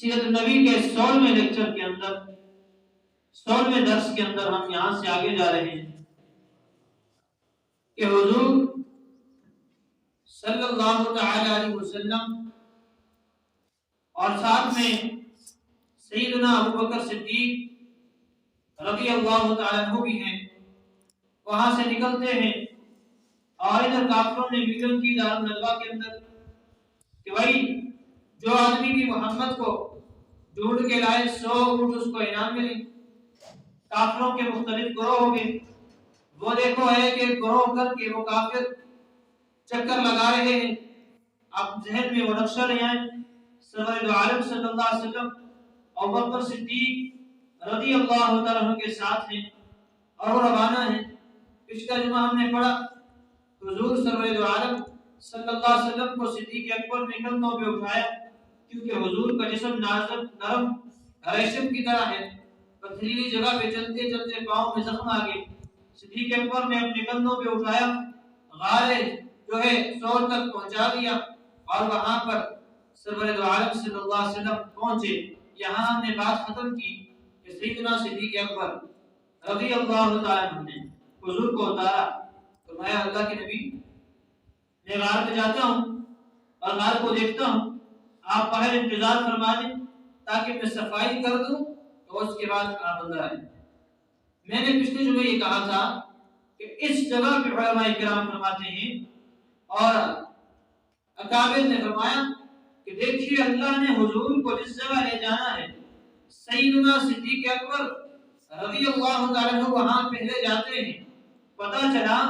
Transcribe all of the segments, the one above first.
سیرت النبی کے 16ویں لیکچر کے اندر 16ویں درس کے اندر ہم یہاں سے آگے جا رہے ہیں کہ حضور صلی اللہ تعالی علیہ وسلم اور ساتھ میں سیدنا ابوبکر صدیق رضی اللہ تعالی عنہ بھی ہیں، وہاں سے نکلتے ہیں اور ادھر کافروں نے میٹنگ کی دار الندوہ کے اندر کہ بھائی جو آدمی بھی محمد کو ڈھونڈ کے لائے 100 اونٹ اس کو انعام ملے۔ کافروں کے مختلف گروہ ہو گئے، وہ دیکھو ہے کہ گروہ کر کے وہ کافر چکر لگا رہے ہیں۔ اب ذہن میں وہ نقشہ لے آئیں، سرور دو عالم صلی اللہ علیہ وسلم ابوبکر صدیق رضی اللہ تعالیٰ عنہ کے ساتھ ہیں اور وہ روانہ ہیں۔ پچھلا جمعہ ہم نے پڑھا حضور سرور دو عالم صلی اللہ علیہ وسلم کو صدیق اکبر نے کندھوں پہ اٹھایا، کیونکہ حضور کا جسم نرم ریشم کی طرح ہے، پتھریلی جگہ پہ چلتے چلتے پاؤں میں زخم آ گئے۔ صدیق اکبر نے اپنے کندھوں پہ اٹھایا، غار جو ہے سور تک پہنچا دیا اور وہاں پر سرور دو عالم صلی اللہ علیہ وسلم پہنچے۔ یہاں ہم نے بات ختم کی کہ سیدنا صدیق اکبر رضی اللہ تعالیٰ عنہ نے حضور کو اتارا، فرمایا اللہ کے نبی میں غار پہ جاتا ہوں اور غار کو دیکھتا ہوں، آپ باہر انتظار فرما دیں تاکہ میں صفائی کر دوں تو اس کے بعد آپ اندر آئیں۔ میں نے پچھلے جمعے یہ کہا تھا کہ اس جگہ پہ علماء کرام فرماتے ہیں اور اکابر نے فرمایا کہ دیکھیے اللہ نے حضور کو جس جگہ لے جانا ہے، سیدنا صدیق اکبر رضی اللہ تعالیٰ عنہ وہاں پہلے جاتے ہیں، پتہ چلا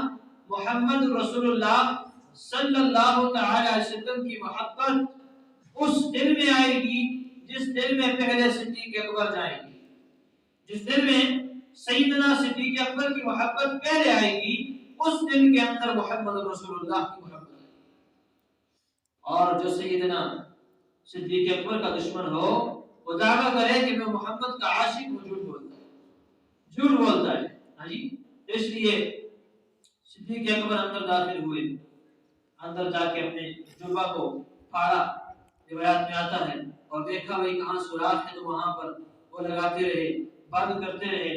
محمد رسول اللہ صلی اللہ تعالی علیہ وسلم کی محبت اس دل میں آئے گی جس دل میں پہلے صدیق اکبر جائیں گے۔ جس دل میں سیدنا صدیق اکبر کی محبت پہلے آئے گی اس دل کے اندر محمد رسول اللہ کی محبت آئے گی۔ اور جو سیدنا صدیق اکبر کا دشمن ہو وہ دعویٰ کرے کہ میں محمد کا عاشق ہوں، جھوٹ بولتا ہے۔ ہاں جی، اس لیے صدیق اکبر اندر داخل ہوئے، اندر جا کے اپنے جبہ کو پھاڑا، روایات میں آتا ہے، اور دیکھا بھائی کہاں سوراخ ہے تو وہاں پر وہ لگاتے رہے، بند کرتے رہے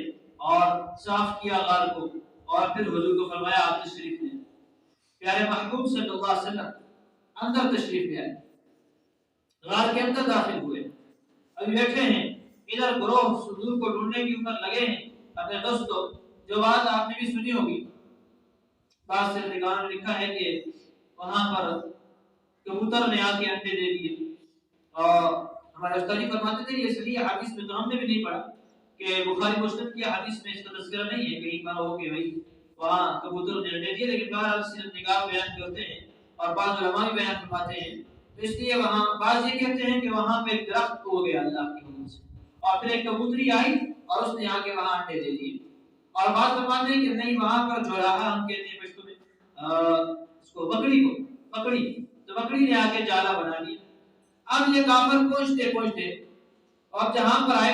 اور صاف کیا غار کو، اور پھر حضور کو فرمایا آپ تشریف لیں۔ پیارے محبوب صلی اللہ علیہ وسلم اندر تشریف لے آئے، غار کے اندر داخل ہوئے، ابھی بیٹھے ہیں، ادھر گروہ حضور کو ڈھونڈنے کے اوپر لگے ہیں۔ اپنے دوستوں جو بات آپ نے بھی سنی ہوگی، بعض سے نگاہ نے لکھا ہے کہ وہاں پر کبوتر نے آ کے انڈے دے دیے، اور ہمارے استاد جی فرماتے تھے یہ صحیح حدیث میں تو ہم نے بھی نہیں پڑھا کہ بخاری مسلم کی حدیث میں اس کا تذکرہ نہیں ہے، کہیں پر ہو کہ بھائی وہاں کبوتر نے انڈے دیے، لیکن بہرحال سیرت نگاہ بیان کرتے ہیں اور بعض علماء بھی بیان فرماتے ہیں، تو اس لیے وہاں بعض یہ کہتے ہیں کہ وہاں پہ ایک درخت ہو گیا اللہ کی حکم سے، اور پھر ایک کبوتری آئی اور اس نے آ کے وہاں انڈے دے دیے، اور بعض فرماتے ہیں کہ نہیں وہاں پر جوراہا ہم کہتے ہیں پشتو میں اس کو بکری تو بکری نے آ کے جالا بنا لیا۔ اب یہ کافر پہنچتے اور جہاں پر آئے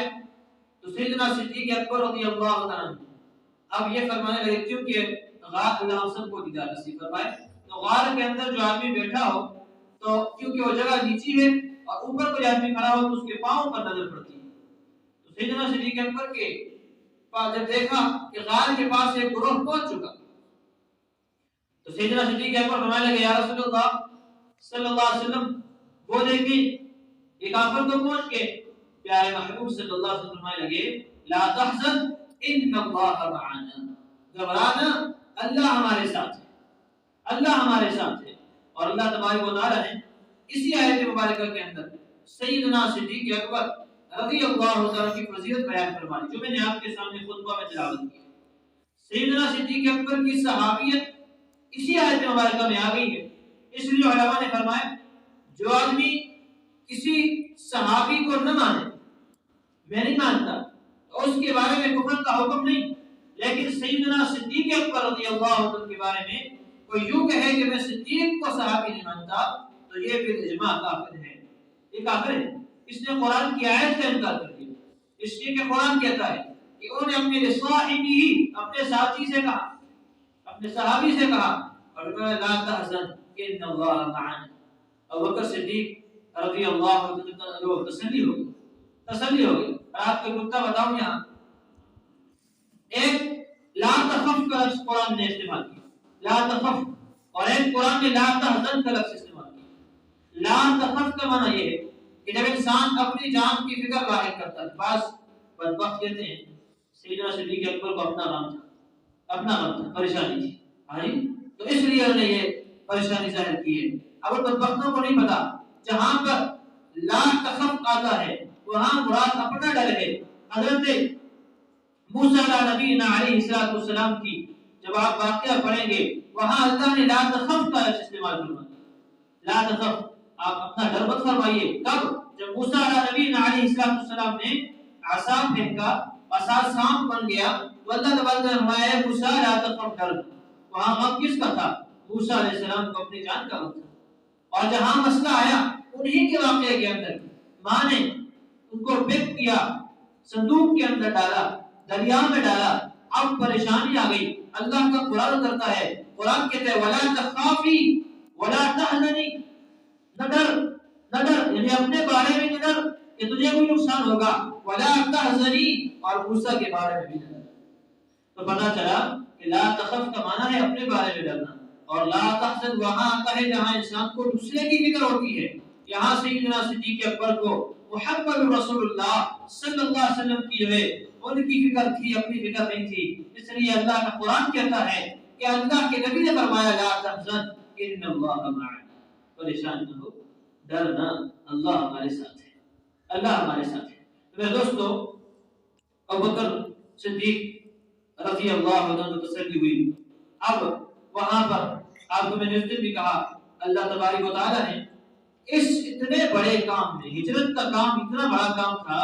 تو سیدنا صدیق اکبر رضی اللہ عنہ اب یہ فرمانے لگے، کیونکہ غار اللہ سب کو دیدار نصیب فرمائے، تو غار کے اندر جو آدمی بیٹھا ہو تو کیونکہ وہ جگہ نیچی ہے اور اوپر کوئی آدمی کھڑا ہو تو اس کے پاؤں پر نظر پڑتی ہے، تو سیدنا صدیق اکبر کے پاس جب دیکھا کہ غار کے پاس ایک گروہ پہنچ چکا تو سیدنا صدیق اکبر فرمانے لگے یا رسول اللہ صلی اللہ علیہ وسلم وہ دیکھیں یہ کافر تو پہنچ گئے۔ پیارے محبوب صلی اللہ علیہ وسلم فرمانے لگے لا تحزن ان اللہ معنا، گھبرانا اللہ ہمارے ساتھ ہے، اللہ ہمارے ساتھ ہے۔ اور اللہ تبارک و تعالی نے اسی آیت مبارکہ کے اندر سیدنا صدیق اکبر رضی اللہ تعالیٰ کی فضیلت بیان فرمائی، جو میں نے آپ کے سامنے خطبہ میں تلاوت کی۔ سیدنا صدیق اکبر کی صحابیت اسی آیت مبارکہ میں آ گئی ہے، اس لیے علماء نے فرمایا جو آدمی کسی صحابی کو نہ مانے، میں نہیں مانتا، تو اس کے بارے میں کفر کا حکم نہیں، لیکن سیدنا صدیق اکبر رضی اللہ عنہ کے بارے میں کوئی یوں کہے کہ میں صدیق کو صحابی نہیں مانتا تو یہ بالاجماع کافر ہے، یہ کافر ہے۔ اس نے قرآن کی آیت کا انکار کر دیا، اس لیے کہ قرآن کہتا ہے کہ انہوں نے اپنے صاحبی اپنے ساتھی سے کہا، اپنے صحابی سے کہا اور لا تحزن ان اللہ معنا۔ ابوبکر صدیق رضی اللہ عنہ تسلی ہو گئی. آپ کو نقطہ بتاؤں یہاں ایک لا تخف کا لفظ قرآن نے استعمال کیا, لا تخف, اور ایک قرآن نے لا تحزن کا لفظ استعمال کیا. لا تخف کا معنی یہ ہے کہ جب انسان اپنی جان کی فکر ظاہر کرتا ہے. بعض بدبخت کہتے ہیں سیدنا صدیق اکبر کو اپنا غم تھا, پریشانی تھی, ہاں تو اس لیے انہوں نے یہ پریشانی ظاہر کی ہے. اب بدبختوں کو نہیں پتا جہاں پر لا تخف آتا ہے وہاں مراد اپنا ڈر ہے. حضرت موسیٰ علیہ السلام کی جب آپ واقعہ پڑھیں گے وہاں اللہ نے لا تخف کا لفظ استعمال فرمایا. لا تخف, آپ اپنا ڈر مت فرمائیے. کب؟ جب موسیٰ علیہ السلام نے عصا پھینکا, عصا سانپ بن گیا تو اللہ تبارک و تعالیٰ نے فرمایا موسیٰ لا تخف, ڈر. وہاں غم کس کا تھا؟ موسیٰ علیہ السلام کو اپنی جان کا غم تھا. اور جہاں مسئلہ آیا انہی کے واقعے کے اندر ماں نے ان کو پک کیا, صندوق کے اندر ڈالا, دریا میں ڈالا. اب پریشانی آ گئی. اللہ کا قرآن کرتا ہے, قرآن کہتا ہے ولا تخافی ولا تحزنی, نہ ڈر یعنی اپنے بارے میں نہ ڈر کہ تجھے کوئی نقصان ہوگا, ولا تحزنی, اور موسیٰ کے بارے میں بھی نہ ڈر. تو پتہ چلا کہ لا تخف کا معنی ہے اپنے بارے میں ڈرنا, اور لا تحزن وہاں آتا ہے جہاں انسان کو دوسرے کی فکر ہوتی ہے. یہاں سیدنا صدیق اکبر کو محمد رسول اللہ صلی اللہ علیہ وسلم کی جو ہے ان کی فکر تھی, اپنی فکر نہیں تھی. اس لیے اللہ کا قرآن کہتا ہے کہ اللہ کے نبی نے فرمایا لا تحزن ان اللہ معنا, پریشان نہ ہو, ڈر نہ, اللہ ہمارے ساتھ ہے, اللہ ہمارے ساتھ ہے. میرے دوستو, ابوبکر صدیق رضی اللہ عنہ کو تسلی ہوئی. اب وہاں پر آپ کو میں نے اس دن بھی کہا اللہ تبارک و تعالیٰ نے اس اتنے بڑے کام میں, ہجرت کا کام اتنا بڑا کام تھا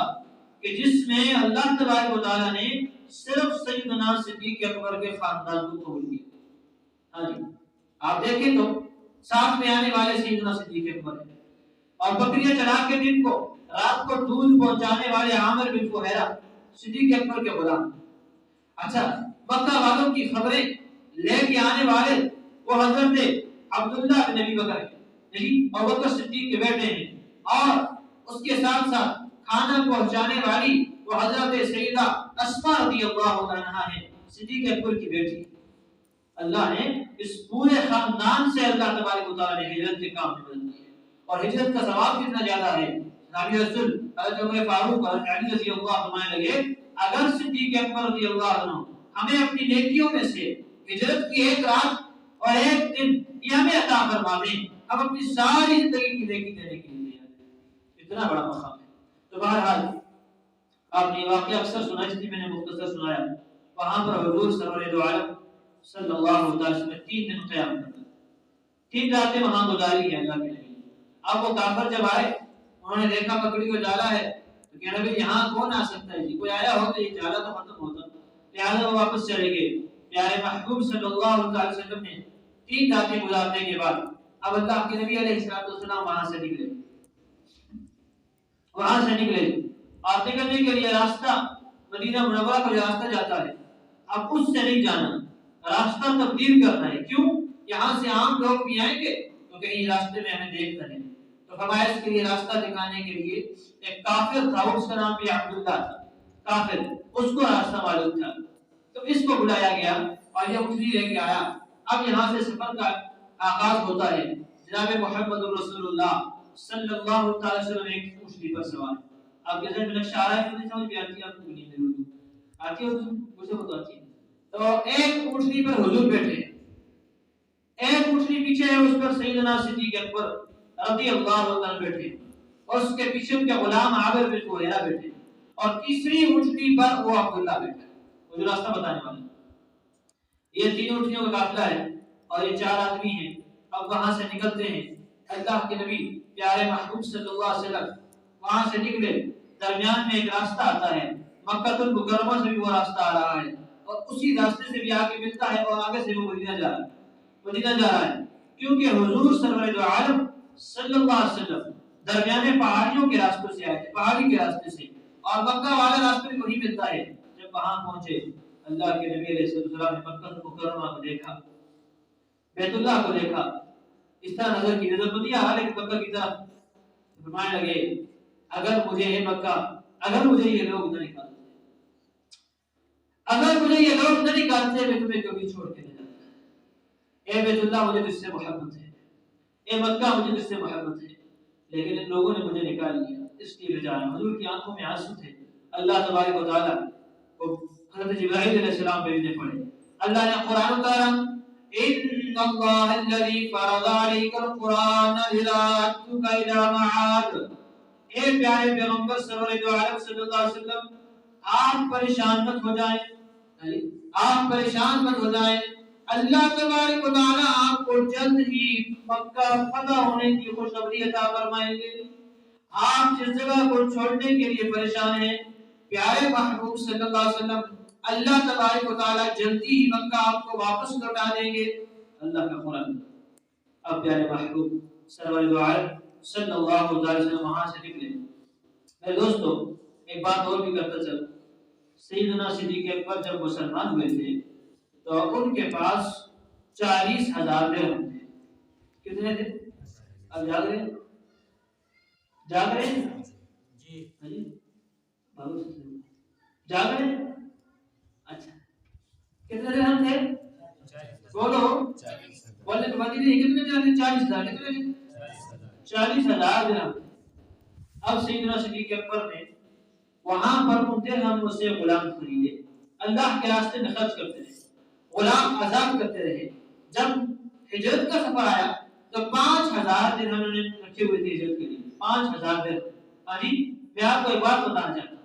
کہ جس میں اللہ تبارک و تعالیٰ نے صرف سیدنا صدیق اکبر کے خاندان کو قبول کیا. ہاں جی, آپ دیکھیں تو ساتھ میں آنے والے سیدنا صدیق اکبر ہیں, اور بکریاں چرا کے دن کو رات کو دودھ پہنچانے والے عامر بن فہیرہ صدیق اکبر کے غلام. اچھا, مکہ والوں کی خبریں لے کے آنے والے وہ حضرت عبداللہ بن ابی بکر ہیں, ابو بکر صدیق کے بیٹے ہیں, اور اس کے ساتھ ساتھ کھانا پہنچانے والی وہ حضرت سیدہ اسماء رضی اللہ عنہا ہے, صدیق اکبر کی بیٹی. اللہ نے اس پورے خاندان سے اللہ تبارک و تعالیٰ نے ہجرت کے کام میں مدد کی ہے. اور ہجرت کا ثواب کتنا زیادہ ہے. نبی رسول حضرت عمر فاروق اور علی رضی اللہ عنہ لگے اگر صدیق اکبر رضی اللہ عنہ ہمیں اپنی نیکیوں میں سے ہجرت کی ایک رات اور ایک دن یہ ہمیں عطا فرما دیں, اب اپنی ساری زندگی کی نیکی دینے کے لیے اتنا بڑا مقام ہے. تو بہرحال آپ نے واقعہ اکثر سنا, اس لیے میں نے مختصر سنایا. وہاں پر حضور سرور دو عالم صلی اللہ علیہ وسلم 3 دن قیام کرتے, 3 راتیں وہاں گزاری ہے اللہ کے نبی. اب وہ کافر جب آئے انہوں نے دیکھا بکری کو جالا ہے تو کہا نبی یہاں کون آ سکتا ہے, کوئی آیا ہو تو یہ جالا تو ختم ہوتا. لہٰذا وہ واپس چلے گئے. پیارے محبوب صلی اللہ علیہ وسلم نے 3 راتیں گزارنے کے بعد اب اللہ کے نبی علیہ السلام وہاں سے نکلے. اور نکلنے کے لیے راستہ مدینہ منورہ کا جو راستہ جاتا ہے اب اس سے نہیں جانا, راستہ تبدیل کرنا ہے. کیوں؟ یہاں سے عام لوگ بھی آئیں گے تو کہیں راستے میں ہمیں دیکھ رہے ہیں. تو فرمایا اس کے لیے راستہ دکھانے کے لیے ایک کافر تھا, اس کا نام بھی عبداللہ تھا, کافر, اس کو راستہ معلوم تھا. تو اس کو بلایا گیا اور یہ اٹھنی لے کے آیا. اب یہاں سے سفر کا آغاز ہوتا ہے. جناب محمد رسول اللہ صلی اللہ علیہ وسلم ایک اونٹنی پر سوار. آپ کے ذہن میں نقشہ آ رہا ہے کہ نہیں سمجھ میں آتی ہے آپ کو؟ نہیں ضرور آتی ہے, مجھے بتا آتی ہے. تو ایک اونٹنی پر حضور بیٹھے, ایک اونٹنی پیچھے ہے, اس پر سیدنا صدیق اکبر رضی اللہ عنہ بیٹھے, اور اس کے پیچھے ان کے غلام عامر بن فہیرہ بیٹھے, اور تیسری اونٹنی پر وہ عبداللہ بیٹھا وہ جو راستہ بتانے والا. یہ 3 اونٹنیوں کا قافلہ ہے اور یہ 4 آدمی ہیں. اب وہاں سے نکلتے ہیں. اللہ کے نبی پیارے محبوب صلی اللہ علیہ وسلم وہاں سے نکلے. درمیان میں ایک راستہ آتا ہے, مکہ المکرمہ سے بھی وہ راستہ آ رہا ہے, اور اسی راستے سے بھی آگے ملتا ہے, اور آگے سے وہ مدینہ جا رہا ہے. کیونکہ حضور سرور دو عالم صلی اللہ علیہ وسلم درمیانے پہاڑیوں کے راستوں سے آئے تھے, پہاڑی کے راستے سے, اور مکہ والا راستہ بھی وہی ملتا ہے. جب وہاں پہنچے اللہ کے نبی علیہ السلام نے مکہ المکرمہ کو دیکھا, بیت اللہ کو دیکھا, اس طرح نظر کی, نظر تو نہیں آ رہا لیکن مکہ کی طرف فرمانے لگے اگر مجھے یہ لوگ نہ نکالتے میں تمہیں کبھی چھوڑ کے نہیں جاتا۔ اے بیت اللہ مجھے تجھ سے محبت ہے، اے مکہ مجھے تجھ سے محبت ہے، لیکن ان لوگوں نے مجھے نکال لیا، اس کی وجہ حضور کی آنکھوں میں آنسو تھے۔ اللہ تبارک و تعالیٰ کو حضرت جبرائیل علیہ السلام بھیجنے پڑے۔ اللہ نے قرآن اتارا، ان اللہ الذی فرض علیک القرآن لرادک الی معاد۔ اے پیارے پیغمبر صلی اللہ علیہ وسلم، آپ پریشان مت ہو جائیں، اللہ تبارک و تعالیٰ آپ کو جلد ہی مکہ فتح ہونے کی خوشخبری عطا فرمائیں گے۔ آپ جس جگہ کو چھوڑنے کے لیے پریشان ہیں، پیارے محبوب صلی اللہ علیہ وسلم، اللہ تبارک و تعالیٰ جلدی ہی مکہ آپ کو واپس لوٹا دیں گے۔ اللہ کا قرآن۔ اب پیارے محبوب سرور دو عالم صلی اللہ علیہ وسلم وہاں سے نکلے۔ میرے دوستو ایک بات اور بھی کرتا چل، سیدنا صدیق اکبر جب مسلمان ہوئے تھے تو ان کے پاس 40,000 درہم تھے۔ کتنے تھے؟ اب جاگ رہے جی جاگ رہے اچھا کتنے درہم تھے؟ بولو بولنے کے بعد کتنے درہم؟ 40,000 کتنے؟ 40,000 درہم۔ اب سیدنا صدیق اکبر نے وہاں پر ان درہم سے غلام خریدے، اللہ کے راستے میں خرچ کرتے رہے، غلام آزاد کرتے رہے۔ جب ہجرت کا سفر آیا تو 5,000 درہم انہوں نے رکھے ہوئے تھے ہجرت کے لیے، 5,000 درہم۔ ہاں جی میں آپ کو ایک بات بتانا چاہتا ہوں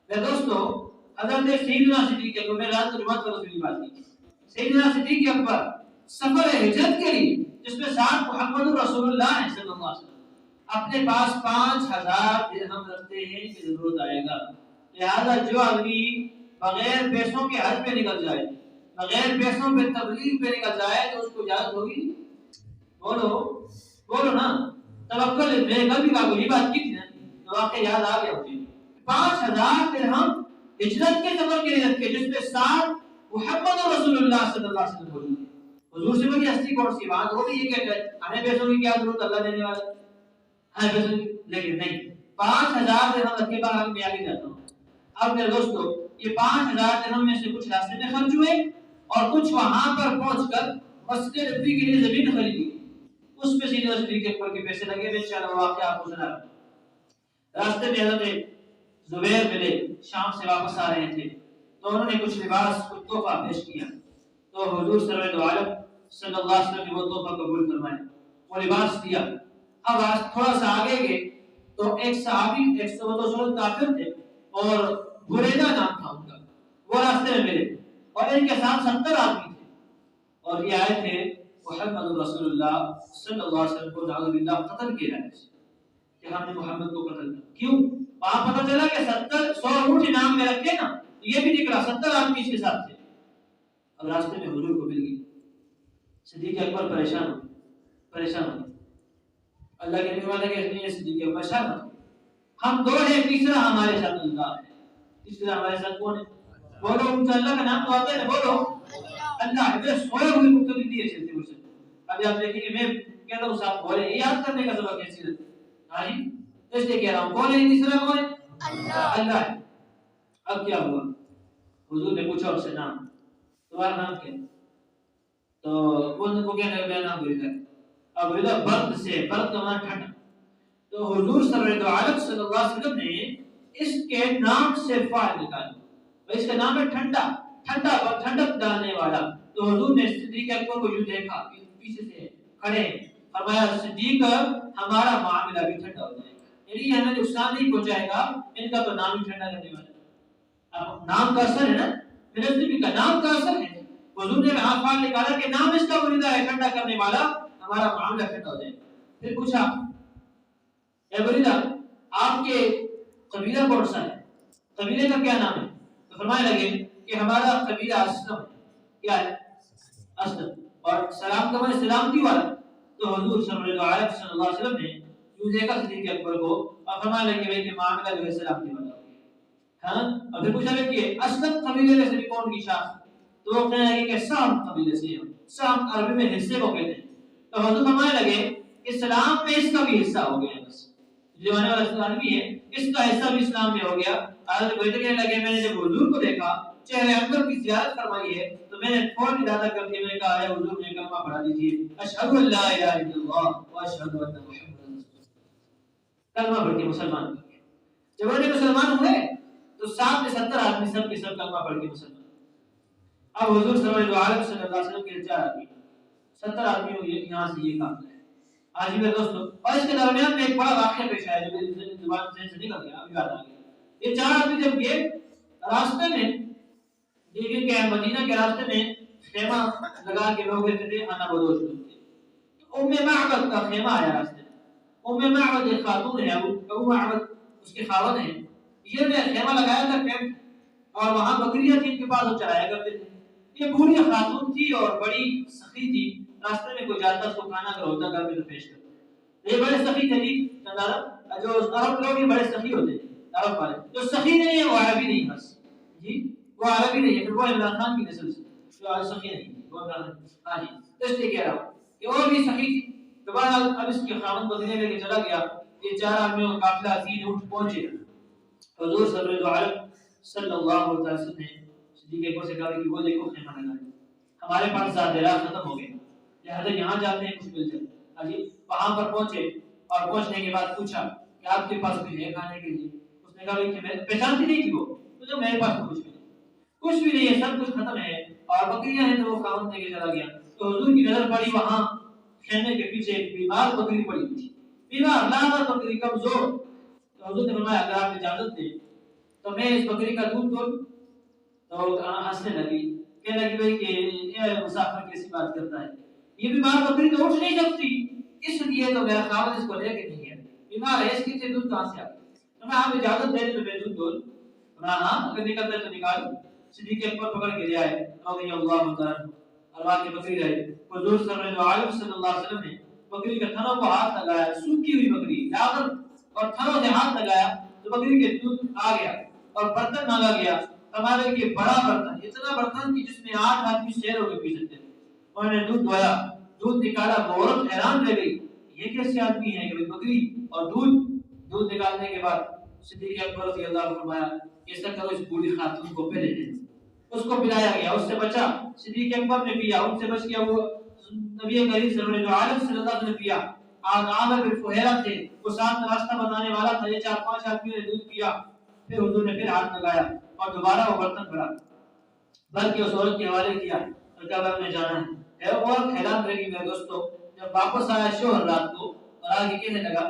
میرے دوستو، حضرت سیدنا صدیق اکبر، میں رات جمعہ پر رسولی بات کی، سیدنا صدیق اکبر سفر ہجرت کے لیے جس میں ساتھ محمد رسول اللہ صلی اللہ علیہ وسلم اپنے پاس 5,000 درہم رکھتے ہیں کہ ضرورت آئے گا۔ لہذا جو آدمی بغیر پیسوں کے حج پہ نکل جائے، بغیر پیسوں پہ تبلیغ پہ نکل جائے تو اس کو اجازت ہوگی؟ بولو نا، توکل۔ میں نے کل بھی کہا یہ بات کی تھی نا، تو واقعہ یاد آ گیا مجھے۔ 5,000 درہم ہجرت کے سفر کے لیے رکھے جس میں ساتھ محمد رسول اللہ صلی اللہ علیہ وسلم موجود ہے۔ حضور سے بڑی ہستی کون سی بات ہوگی؟ یہ کہ ہمیں پیسوں کی کیا ضرورت، اللہ دینے والا ہے پیسوں کی، لیکن نہیں، 5,000 درہم رکھے بعد میں آگے جاتا ہوں۔ اب میرے دوستو یہ 5,000 درہم میں سے کچھ راستے میں خرچ ہوئے اور کچھ وہاں پر پہنچ کر مسجد نبوی کے لیے زمین خریدی، اس میں سیدنا صدیق اکبر کے پیسے لگے۔ میں انشاءاللہ واقعہ آپ کو سنا رہا ہوں۔ راستے میں حضرت زبیر ملے، شام سے واپس آ رہے تھے، تو انہوں نے کچھ لباس، کچھ تحفہ پیش کیا، تو حضور سرور دو عالم صلی اللہ علیہ وسلم نے وہ تحفہ قبول فرمایا، وہ لباس دیا۔ اب تھوڑا سا آگے گئے تو ایک صحابی، ایک سورت کافر تھے اور بریدہ نام تھا ان کا، وہ راستے میں ملے اور ان کے ساتھ 70 آدمی تھے اور یہ آئے تھے محمد رسول اللہ صلی اللہ علیہ وسلم کو نعوذ باللہ قتل کیا ہے کہ ہم نے محمد کو قتل کیا۔ کیوں؟ وہاں پتہ چلا کہ 100 اونٹ انعام میں رکھے نا، یہ بھی نکلا 70 آدمی اس کے ساتھ تھے۔ اب راستے میں حضور کو مل گئی، صدیق اکبر پریشان ہو اللہ کے نبی والے کہتے ہیں صدیق اکبر پریشان ہو، ہم دو ہیں، تیسرا ہمارے ساتھ اللہ ہے۔ تیسرا ہمارے ساتھ کون ہے؟ بولو ان سے اللہ کا نام تو آتا ہے نا، بولو اللہ ہے۔ میں سوئے ہوئے مختلف نہیں ہے چلتے مجھ سے۔ ابھی آپ دیکھیں گے میں کہتا ہوں صاحب بولے، یہ یاد کرنے کا سبق ہے سیرت۔ ہاں جی اس لیے کہہ رہا ہوں کون ہے تیسرا؟ کون ہے؟ اللہ ہے۔ اب کیا ہوا؟ حضور نے پوچھا اس سے نام، تمہارا نام کیا؟ تو وہ کہنے لگا میرا نام بریدہ ہے۔ اب بریدہ برد سے، برد کا معنی ٹھنڈا، تو حضور صلی اللہ علیہ وسلم نے اس کے نام سے فاعل نکالا، اس کا نام ہے ٹھنڈا، ٹھنڈک ڈالنے والا۔ تو حضور نے صدیق اکبر کو یوں دیکھا، پیچھے سے کھڑے ہیں، فرمایا صدیق ہمارا معاملہ بھی ٹھنڈا ہو جائے گا، یعنی ہمیں نقصان نہیں پہنچائے گا، ان کا تو نام ہی ٹھنڈا کرنے والا ہے۔ اب نام کا اثر ہے نا، میرے نبی کا نام کا اثر ہے۔ حضور نے فاعل نکالا کہ نام اس کا بریدہ ہے، ٹھنڈا کرنے والا، ہمارا معاملہ ٹھنڈا ہو جائے گا۔ پھر پوچھا اے بریدہ آپ کے قبیلہ کون سا ہے، قبیلے کا کیا نام ہے؟ تو فرمانے لگے کہ ہمارا قبیلہ اسلم ہے۔ کیا ہے؟ اسلم۔ اور سلام کا معنی سلامتی والا۔ تو حضور صلی اللہ علیہ وسلم نے یوں دیکھا صدیق اکبر کو اور فرمانے لگے بھائی کہ معاملہ جو ہے سلامتی والا ہو گیا۔ ہاں اور پھر پوچھا کہ اسلم قبیلے میں سے بھی کون کی شاخ؟ تو وہ کہنے لگے کہ سام قبیلے سے ہیں، سام عربی میں حصے کو کہتے ہیں۔ تو حضور فرمانے لگے اسلام میں اس کا بھی حصہ ہو گیا، بس جو آنے والا آدمی ہے اس کا حصہ بھی اسلام میں ہو گیا. حضرت بیٹے کہنے لگے میں نے جب حضور کو دیکھا چہرے انور کی زیارت فرمائی ہے تو میں نے فوراً ارادہ کر دیا. میں نے کہا اے حضور نے کلمہ پڑھا دیجیے اشہد ان لا الہ الا اللہ واشہد ان محمد رسول اللہ. کلمہ پڑھ کے مسلمان ہو گئے. جب وہ مسلمان ہوئے تو ساتھ میں 70 آدمی سب کے سب کلمہ پڑھ کے مسلمان. اب حضور صلی اللہ علیہ وسلم کے 4 آدمی 70 آدمیوں یہاں سے یہ کام ہے. آج میرے دوستوں اور اس کے درمیان میں ایک بڑا واقعہ پیش آیا جو میری زبان سے نکل گیا ابھی یاد آ گیا. یہ 4 آدمی جب گئے راستے میں دیکھیں کہ مدینہ کے راستے میں خیمہ لگا کے لوگ رہتے تھے آنا بدوش لوگ تھے. تو ام معبد کا خیمہ آیا راستے میں. ام معبد ایک خاتون ہے ابو معبد اس کے خاوند ہیں. یہ نے خیمہ لگایا تھا ٹینٹ اور وہاں بکریاں تھی ان کے پاس وہ چرایا کرتے تھے. یہ بوڑھی خاتون تھی اور بڑی سخی تھی. راستے میں کوئی جاتا اس کو کھانا اگر ہوتا گھر میں تو پیش کرتا. یہ بڑے سخی تھے جی جو عرب لوگ یہ بڑے سخی ہوتے ہیں. عرب والے جو سخی نہیں ہے وہ عربی نہیں بس جی وہ عربی نہیں ہے پھر وہ عمران خان کی نسل سے جو آج سخی نہیں وہ عمران ہاں جی اس لیے کہہ رہا ہوں کہ وہ بھی سخی تھی. دوبارہ اب اس کے خاوند بدلے لے کے چلا گیا. یہ 4 آدمیوں کا قافلہ تین اٹھ پہنچے. حضور صلی اللہ علیہ وسلم نے صدیق اکبر سے کہا کہ وہ دیکھو خیمہ لگا ہے ہمارے پاس زادرہ ختم ہو گئے لہذا یہاں جاتے ہیں کچھ مل جائے. حاجی وہاں پر پہنچے اور پہنچنے کے بعد پوچھا کہ آپ کے پاس کچھ ہے کھانے کے لیے. اس نے کہا کہ میں پہچانتی نہیں تھی وہ تو میرے پاس تو کچھ بھی نہیں ہے سب کچھ ختم ہے اور بکریاں ہیں تو وہ خاوند لے کے چلا گیا. تو حضور کی نظر پڑی وہاں خیمے کے پیچھے ایک بیمار بکری پڑی تھی. بیمار لامر بکری کمزور. تو حضور نے فرمایا اگر آپ اجازت دیں تو میں اس بکری کا دودھ دوں. تو ہنسنے لگی کہنے لگی بھائی کہ یہ مسافر کیسی بات کرتا ہے یہ بیمار بکری تو اٹھ نہیں سکتی اس لیے تو میرا خاوند اس کو لے کے نہیں گیا. بیمار ہے اس کے لیے دودھ کہاں سے آ گیا. تو میں آپ اجازت دیں تو میں دودھ دوں. ہاں اگر نکلتا ہے تو نکال. صدیق اکبر پکڑ کے لے آئے رضی اللہ تعالی عنہ کے بکری رہے. حضور صلی اللہ علیہ وسلم نے بکری کے تھنوں کو ہاتھ لگایا سوکھی ہوئی بکری لاغر اور تھنوں سے ہاتھ لگایا تو بکری کے دودھ آ گیا اور برتن مانگا گیا. ہمارے کہ بڑا برتن اتنا برتن کہ جس میں 8 آدمی شیر ہو کے پی سکتے تھے. انہوں نے دودھ دھویا دودھ نکالا. عورت حیران رہ گئی یہ کیسے آدمی ہے کہ بکری اور دودھ نکالنے کے بعد صدیق اکبر رضی اللہ عنہ فرمایا ایسا کرو اس بوڑھی خاتون کو پہلے دے. اس کو پلایا گیا اس سے بچا. صدیق اکبر نے پیا ان سے بچ گیا. وہ نبی کریم صلی اللہ علیہ وسلم نے پیا. عامر بن فہیرہ تھے وہ ساتھ راستہ بتانے والا تھا. یہ 4-5 آدمیوں نے دودھ پیا. پھر حضور نے پھر ہاتھ لگایا اور دوبارہ وہ برتن بھرا بلکہ اس عورت کے حوالے کیا قبر میں جانا ہے. اور حیران رہ گئی میرے دوستو جب واپس آیا شوہر رات کو اور آگے کہنے لگا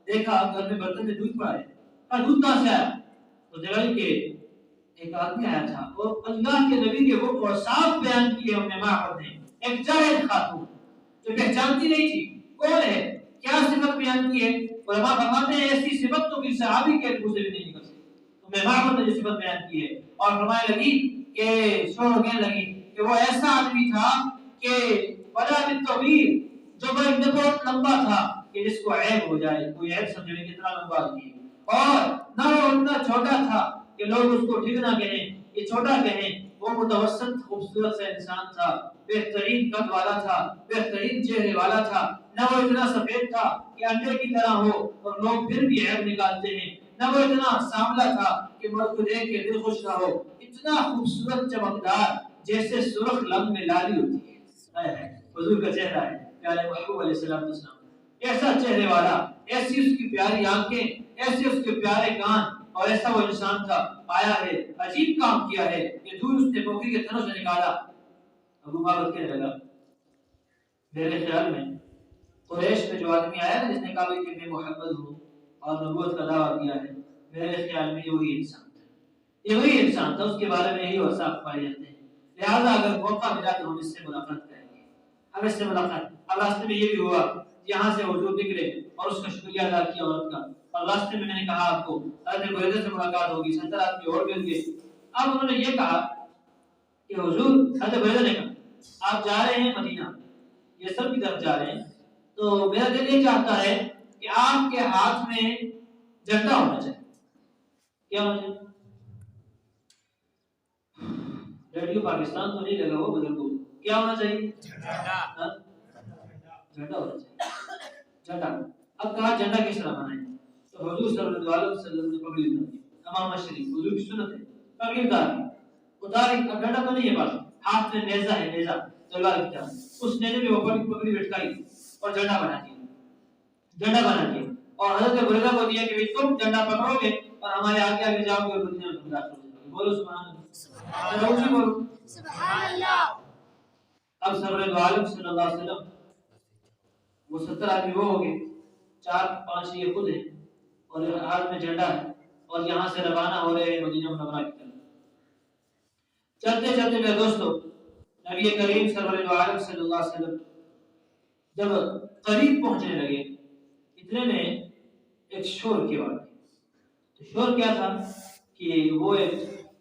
دیکھا گھر میں برتن میں دودھ پڑا ہے. دودھ کہاں سے آیا؟ تو دیکھا کہ ایک آدمی آیا تھا وہ اللہ کے نبی کے وہ اوصاف بیان کیے ہم نے معبد نے. ایک جاہل خاتون جو پہچانتی نہیں تھی کون ہے کیا صفت بیان کی ہے. علماء فرماتے ہیں ایسی صفت تو کسی صحابی کے منہ سے بھی نہیں نکل سکتی. تو میں معبد نے جو صفت بیان کی ہے اور فرمانے لگی کہ شوہر کہنے لگی کہ وہ ایسا آدمی تھا کہ ولا بالطویل جو بہت لمبا تھا کہ جس کو عیب ہو جائے کوئی عیب سمجھے کہ کتنا لمبا آدمی ہے. اور نہ وہ اتنا چھوٹا تھا کہ لوگ اس کو ٹھیک نہ کہیں یہ چھوٹا کہیں. وہ متوسط خوبصورت سے انسان تھا. بہترین قد والا تھا بہترین چہرے والا تھا. نہ وہ اتنا سفید تھا کہ انڈے کی طرح ہو اور لوگ پھر بھی عیب نکالتے ہیں. نہ وہ اتنا سانولا تھا کہ مرد کو دیکھ کے دل خوش نہ ہو. اتنا خوبصورت چمکدار جیسے سرخ لب میں لالی ہوتی ہے. حضور کا چہرہ ہے پیارے محبوب علیہ السلام والسلام. ایسا چہرے والا ایسی اس کی پیاری آنکھیں ایسے اس کے پیارے کان اور ایسا وہ انسان تھا. آیا ہے عجیب کام کیا ہے کہ دودھ اس نے بکری کے تھنوں سے نکالا. ابو معبد کہنے لگا میرے خیال میں قریش میں جو آدمی آیا نا جس نے کہا کہ میں محمد ہوں اور نبوت کا دعویٰ کیا ہے میرے خیال میں یہ وہی انسان تھا. یہ وہی انسان تھا. اس کے بارے میں یہی اوصاف پائے جاتے ہیں. لہذا اگر موقع ملا تو ہم اس سے ملاقات کریں گے. ہم اس سے ملاقات. اب راستے میں یہ بھی ہوا یہاں سے حضور نکلے اور اس کا شکریہ ادا کیا عورت کا. اور راستے میں نے کہا آپ کو حضرت بریدہ سے ملاقات ہوگی 70 آدمی اور مل گئے. اب انہوں نے یہ کہا کہ حضور حضرت بریدہ نے کہا آپ جا رہے ہیں مدینہ یہ سب کی طرف جا رہے ہیں تو میرا دل یہ چاہتا ہے کہ آپ کے ہاتھ میں جھنڈا ہونا چاہیے. کیا ہونا چاہیے؟ ریڈیو پاکستان تو نہیں لگا ہو بدل کو کیا ہونا چاہیے؟ جھنڈا ہونا چاہیے. جھنڈا. اب کہا جھنڈا کس طرح بنائیں تو حضور صلی اللہ علیہ وسلم نے پگڑی اتاری، امامہ شریف حضور کی سنت ہے، پگڑی اتاری، اب ڈنڈا تو نہیں ہے بس، ہاتھ میں نیزہ ہے، نیزہ تلوار کی طرح، اس نیزے پہ وہ پگڑی لٹکائی اور جھنڈا بنا دیا اور حضرت بریدہ کو دیا کہ تم جھنڈا پکڑو گے اور ہمارے آگے آگے جاؤ گے اور مدینہ میں داخل ہو جاؤ گے۔ بولو سبحان اللہ، بولو سبحان اللہ۔ اب سرور عالم صلی اللہ علیہ وسلم وہ 70 آدمی وہ ہو گئے، 4-5 یہ خود ہیں اور ہاتھ میں جھنڈا ہے اور یہاں سے روانہ ہو رہے ہیں مدینہ منورہ کی طرف۔ چلتے چلتے میرے دوستو، نبی کریم سرور عالم صلی اللہ علیہ وسلم جب قریب پہنچنے لگے، اتنے میں ایک شور کی آواز آئی۔ تو شور کیا تھا کہ وہ ایک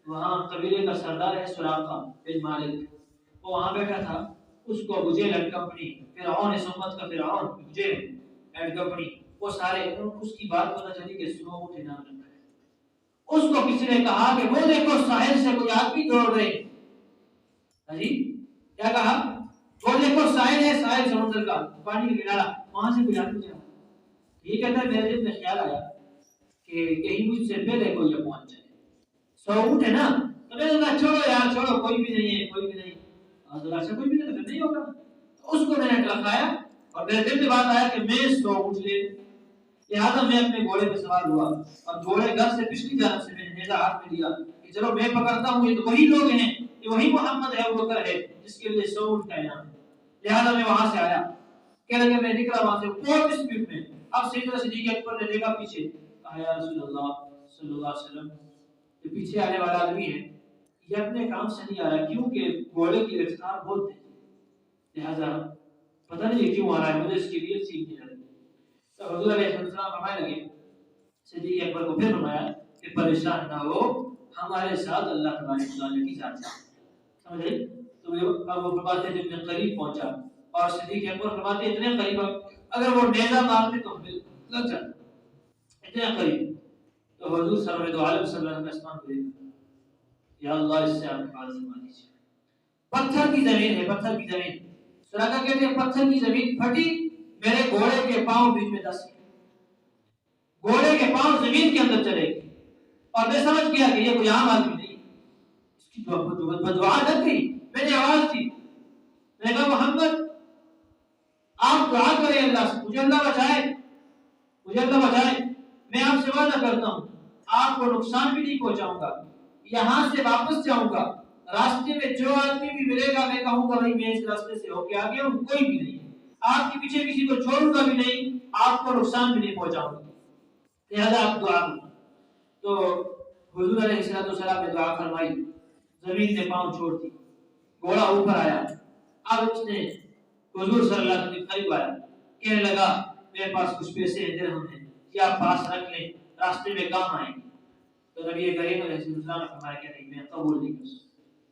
وہاں قبیلے کا سردار ہے سراقہ بن مالک، وہ وہاں بیٹھا تھا، اس کو ابو جہل اینڈ کمپنی، فرعون اس امت کا فرعون ابو جہل اینڈ کمپنی، وہ سارے اس کی بات پتہ چلی کہ سنو اٹھے نام رکھا ہے۔ اس کو کسی نے کہا کہ وہ دیکھو ساحل سے کوئی آدمی دوڑ رہے ہیں۔ جی کیا کہا؟ وہ دیکھو ساحل ہے، ساحل سمندر کا پانی کا کنارہ، وہاں سے کوئی آدمی جا رہا ہے۔ یہ کہتا ہے میرے دل میں خیال آیا کہ کہیں مجھ سے پہلے کوئی پہنچ جائے، سو اٹھے نا، تو میں نے کہا چھوڑو یار چھوڑو، کوئی بھی نہیں ہے، کوئی بھی نہیں، حضرت سے کوئی بھی نہیں، نہیں ہوگا۔ تو اس کو میں نے ٹرکایا اور میرے دل میں بات آیا کہ میں سو اٹھ لے، لہٰذا میں اپنے گھوڑے پہ سوار ہوا اور گھوڑے گھر سے پچھلی جانب سے میں نے نیزہ ہاتھ میں لیا کہ چلو میں پکڑتا ہوں، یہ تو وہی لوگ ہیں، یہ وہی محمد ہے ابو بکر ہے جس کے لیے سو اٹھ کا انعام ہے۔ لہٰذا میں وہاں سے آیا، کہنے لگے میں نکلا وہاں سے بہت اسپیڈ میں۔ اب سیدنا صدیق اکبر نے دیکھا پیچھے، کہا یا رسول اللہ صلی اللہ علیہ وسلم، جو پیچھے آنے والا آدمی ہے یہ اپنے کام سے نہیں آ رہا کیونکہ گھوڑے کی رفتار بہت تیز ہے، لہٰذا پتہ نہیں کیوں آ رہا ہے، مجھے اس کی ریت سیکھنی ہے۔ تو حضور علیہ السلام فرمانے لگے، صدیق اکبر کو پھر فرمایا کہ پریشان نہ ہو، ہمارے ساتھ اللہ تبارک و تعالیٰ کی ذات ہے، سمجھ گئے؟ تو اب وہ فرماتے ہیں جب میں قریب پہنچا اور صدیق اکبر فرماتے ہیں اتنے قریب اگر وہ نیزہ مارتے تو لگ جاتا، اتنے قریب۔ تو حضور صلی اللہ علیہ وسلم نے آسمان کو دیکھا، یا اللہ اس سے آپ حفاظت فرما دیجیے۔ پتھر کی زمین ہے، پتھر کی زمین، سراقہ کہتے ہیں پتھر کی زمین پھٹی، میرے گھوڑے کے پاؤں بیچ میں دس گئے، گھوڑے کے پاؤں زمین کے اندر چلے گئے اور میں سمجھ گیا کہ یہ کوئی عام آدمی نہیں، اس کی بدعا نہ تھی، میں نے آواز دی، میں نے کہا محمد آپ دعا کریں اللہ سے، مجھے اللہ بچائے، مجھے اللہ بچائے، میں آپ سے وعدہ کرتا ہوں آپ کو نقصان بھی نہیں پہنچاؤں گا، یہاں سے واپس جاؤں گا، راستے میں جو آدمی بھی ملے گا میں کہوں گا بھائی میں اس راستے سے ہو کے آ گیا ہوں، کوئی بھی نہیں، آپ کے پیچھے کسی کو چھوڑوں گا بھی نہیں، آپ کو نقصان بھی نہیں پہنچاؤں گا، لہذا آپ دعا کریں۔ تو حضور علیہ السلام نے دعا فرمائی، زمین نے پاؤں چھوڑ دی، گھوڑا اوپر آیا، اب اس نے حضور صلی اللہ علیہ وسلم کے قریب آیا، کہنے لگا میرے پاس کچھ پیسے ہیں، درہم ہیں، یہ آپ پاس رکھ لیں، راستے میں کام آئیں گے۔ تو نبی کریم علیہ السلام نے فرمایا کہ نہیں، میں قبول نہیں کر سکتا،